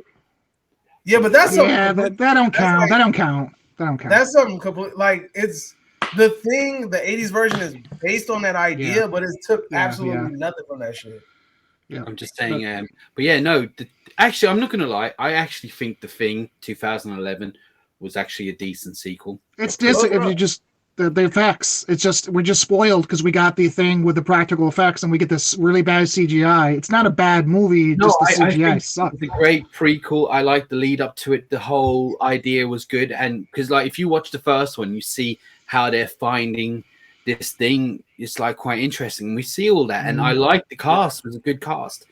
Yeah, but that's something. Yeah, that don't count. like- That don't count. That don't count. That's something complete. Like it's the Thing. The '80s version is based on that idea, Yeah. but it took Yeah, absolutely nothing from that shit. Yeah. I'm just saying. But yeah, no. Actually, I'm not going to lie. I actually think The Thing 2011 was actually a decent sequel. It's just if the effects. It's just we're just spoiled because we got the thing with the practical effects and we get this really bad CGI. It's not a bad movie, No, just the I CGI think sucks. it's a great prequel. I like the lead up to it. The whole idea was good, and because like if you watch the first one, you see how they're finding this thing. It's like quite interesting. We see all that, and I like the cast. It was a good cast.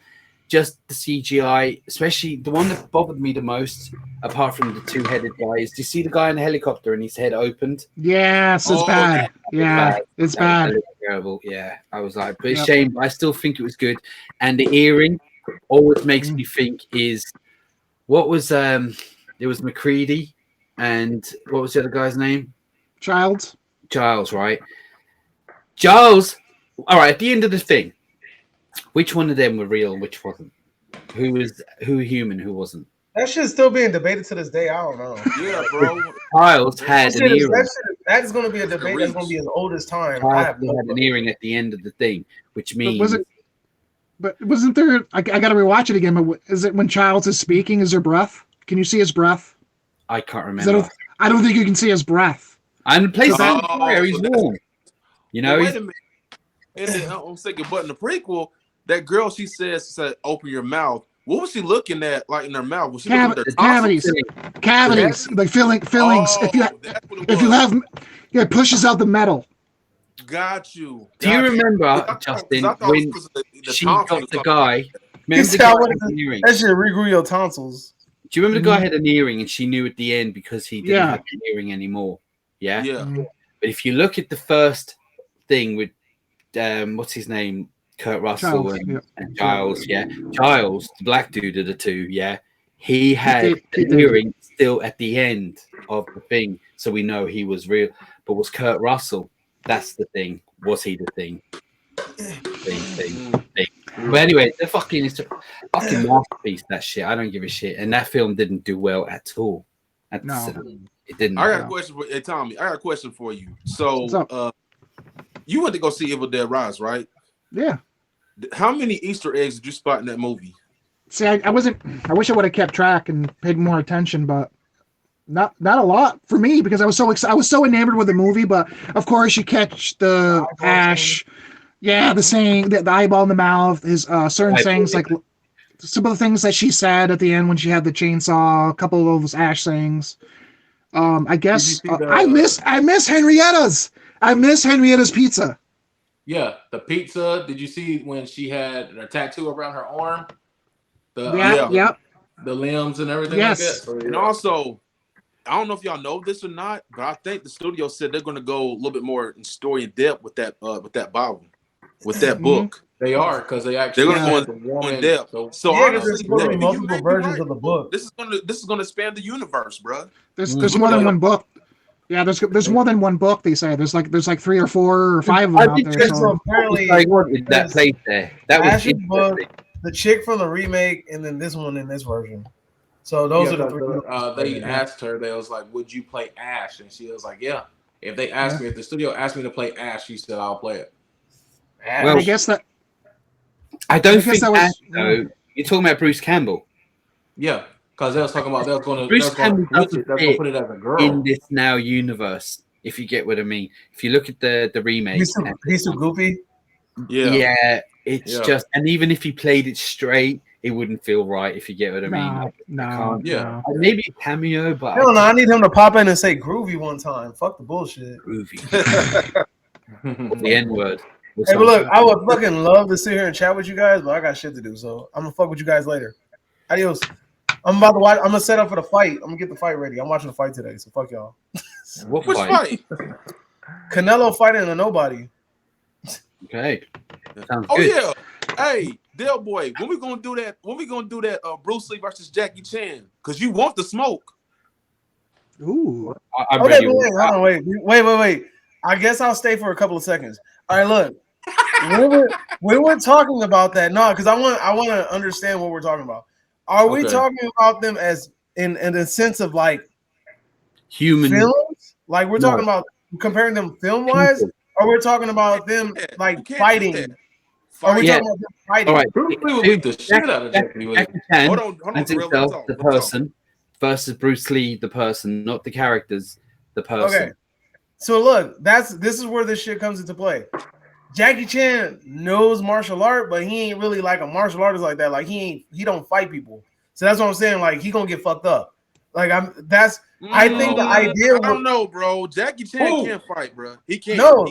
Just the CGI, especially the one that bothered me the most, apart from the two-headed guys. Do you see the guy in the helicopter and his head opened? Yes, it's bad. Yeah, it's bad. Terrible. Yeah, I was like, but it's shame. But I still think it was good. And the earring always makes me think is what was it was McCready and what was the other guy's name? Giles, right? Giles. All right. At the end of the thing, which one of them were real and which wasn't? Who human, who wasn't? That shit's still being debated to this day. I don't know. Yeah, bro. Giles had an earring. That is going to be a debate that's going to be as old as time. Giles had an earring at the end of the thing, which means. But wasn't there? I got to rewatch it again. But is it when Giles is speaking? Is there breath? Can you see his breath? I can't remember. I don't think you can see his breath. And the place is fire. He's warm. You know. Wait a minute. And then, I'm thinking, but in the prequel, that girl she said, "Open your mouth." What was she looking at, like in her mouth? Was she looking at cavities, like fillings? If you have, it pushes out the metal. Got you. Do you remember, Justin, when she got the guy? Remember the guy had an earring? That shit regrew your tonsils. Do you remember the guy had an earring and she knew at the end because he didn't have an earring anymore? Yeah. Yeah. But if you look at the first thing with what's his name? Kurt Russell and Giles, Giles, the black dude of the two, he had an earring still at the end of the thing, so we know he was real. But was Kurt Russell? That's the thing. Was he the thing? Thing. But anyway, it's a fucking masterpiece. That shit. I don't give a shit. And that film didn't do well at all. It didn't. I got a question for Tommy. I got a question for you. So, you went to go see Evil Dead Rise, right? Yeah. How many Easter eggs did you spot in that movie? See, I wasn't. I wish I would have kept track and paid more attention, but not a lot for me because I was so enamored with the movie. But of course, you catch the Ash, the saying, the eyeball in the mouth, his certain things like some of the things that she said at the end when she had the chainsaw, a couple of those Ash things. I guess I miss Henrietta's. I miss Henrietta's pizza. Yeah, the pizza. Did you see when she had a tattoo around her arm? The limbs and everything like that. And also, I don't know if y'all know this or not, but I think the studio said they're going to go a little bit more in story in depth with that Bible, with that book. They are because they actually they're going to go in depth. So honestly, there's multiple versions of the book. This is going to expand the universe, bro. There's more than one book. Yeah, there's more than one book. They say there's like 3 or 4 or 5 of them out there. So apparently, that place there. That was book, the chick from the remake, and then this one in this version. So those are the 3. They asked her. They was like, "Would you play Ash?" And she was like, "Yeah." If they asked me, if the studio asked me to play Ash, she said, "I'll play it." Well, I guess that. I don't think that was. Ash, though, you're talking about Bruce Campbell. Yeah. Because they was talking about they're going to put it as a girl in this now universe. If you get what I mean, if you look at the remake, he's so goofy. Yeah, it's just, and even if he played it straight, it wouldn't feel right. If you get what I mean, no. Maybe a cameo, but hell no, I need him to pop in and say groovy one time. Fuck the bullshit. Groovy. The N word. Hey, but look, I would fucking love to sit here and chat with you guys, but I got shit to do, so I'm gonna fuck with you guys later. Adios. I'm about to watch. I'm gonna set up for the fight. I'm gonna get the fight ready. I'm watching the fight today, so fuck y'all. Which fight? Canelo fighting a nobody. Okay. Sounds good. Yeah. Hey, Del Boy, when we gonna do that? When we gonna do that? Bruce Lee versus Jackie Chan? Cause you want the smoke. Ooh. Okay, wait. I guess I'll stay for a couple of seconds. All right, look. when we're talking about that, no, because I want to understand what we're talking about. Are we talking about them as in the sense of like human films? Like we're talking about comparing them film wise, or we're talking about them like fighting? Are we talking about them fighting? All right. Bruce Lee will beat the shit out of Jackie Lee. Hold on. The person versus Bruce Lee, the person, not the characters. The person. Okay. So look, this is where this shit comes into play. Jackie Chan knows martial art, but he ain't really like a martial artist like that. Like he don't fight people. So that's what I'm saying. Like he gonna get fucked up. Like I think the idea. I don't know, bro. Jackie Chan can't fight, bro. He can't. No,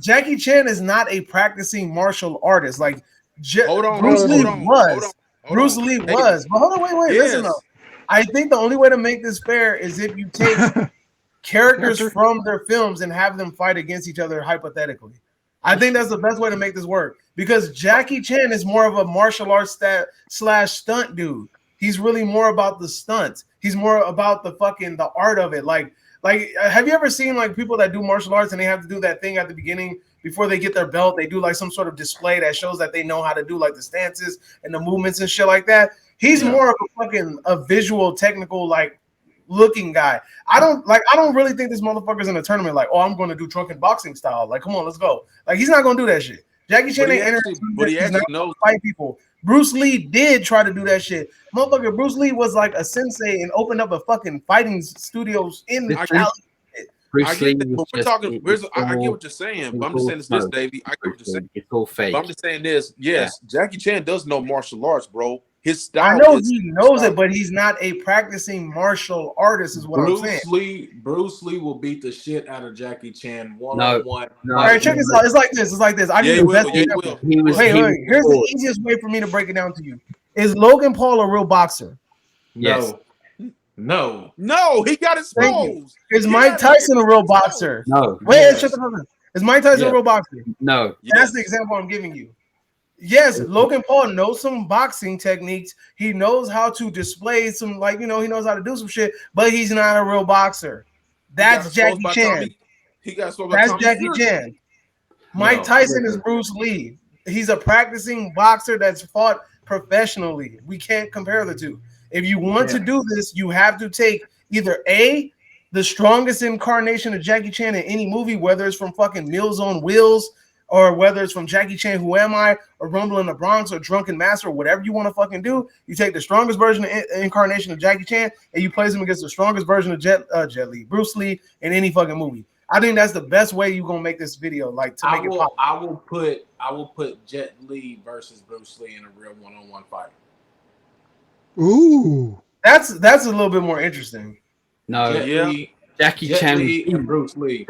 Jackie Chan is not a practicing martial artist. Like Bruce Lee was. Bruce Lee was. But hold on, wait. Yes. Listen up. I think the only way to make this fair is if you take characters from their films and have them fight against each other hypothetically. I think that's the best way to make this work because Jackie Chan is more of a martial arts / stunt dude. He's really more about the stunts. He's more about the art of it. Like, have you ever seen like people that do martial arts and they have to do that thing at the beginning before they get their belt? They do like some sort of display that shows that they know how to do like the stances and the movements and shit like that. He's more of a visual, technical, like looking guy. I don't really think this motherfucker's in a tournament like, oh, I'm going to do drunken boxing style. Like, come on, let's go. Like, he's not going to do that shit. Jackie Chan ain't entered, but he actually knows fight people. Bruce Lee did try to do that shit. Motherfucker, Bruce Lee was like a sensei and opened up a fucking fighting studios in Cali. I get what you're saying, but I'm just saying this, Davey. I get what you're saying. It's all fake. But I'm just saying this. Yes, Jackie Chan does know martial arts, bro. His style. I know he knows it, but he's not a practicing martial artist, is what I'm saying. Bruce Lee will beat the shit out of Jackie Chan one-on-one. No. All right, check this out. It's like this. I give you the best example. Wait. Here's the easiest way for me to break it down to you. Is Logan Paul a real boxer? Yes. No, he got exposed. Is Mike Tyson a real boxer? No. Wait, shut the fuck up. Is Mike Tyson a real boxer? No. That's the example I'm giving you. Yes, Logan Paul knows some boxing techniques. He knows how to display some, he knows how to do some shit, but he's not a real boxer. That's Jackie Chan. That's Jackie Chan. Mike Tyson is Bruce Lee. He's a practicing boxer that's fought professionally. We can't compare the two. If you want to do this, you have to take either A, the strongest incarnation of Jackie Chan in any movie, whether it's from fucking Meals on Wheels, or whether it's from Jackie Chan, Who Am I, or Rumble in the Bronx, or Drunken Master, or whatever you want to fucking do. You take the strongest version of incarnation of Jackie Chan, and you place him against the strongest version of Jet Li, Bruce Lee, in any fucking movie. I think that's the best way you're gonna make this video, like to make it pop. I will put Jet Li versus Bruce Lee in a real one-on-one fight. Ooh, that's a little bit more interesting. No, Jackie Chan and Bruce Lee.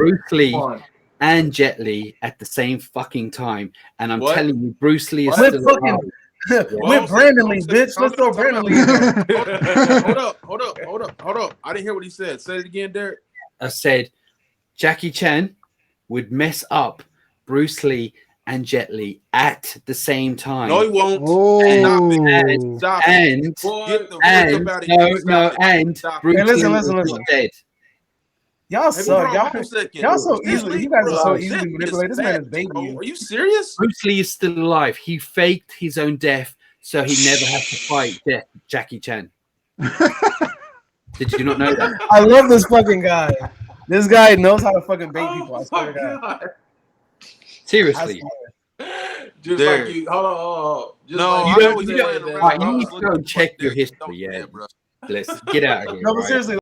And Jet Li at the same fucking time, and I'm telling you, Bruce Lee is still with Brandon Lee, bitch. Let's throw Brandon Lee. Hold up. I didn't hear what he said. Say it again, Derek. I said Jackie Chan would mess up Bruce Lee and Jet Li at the same time. No, he won't. Bruce Lee dead. Y'all suck. Y'all so easily. You guys are so easily manipulated. This man is baby. Are you serious? Bruce Lee is still alive. He faked his own death so he never had to fight Jackie Chan. Did you not know that? I love this fucking guy. This guy knows how to fucking bait people. I swear to God. Seriously. Just there. Like you. Hold on. You need to go and check your history. Yeah, bro. Let's get out of here. No, but seriously.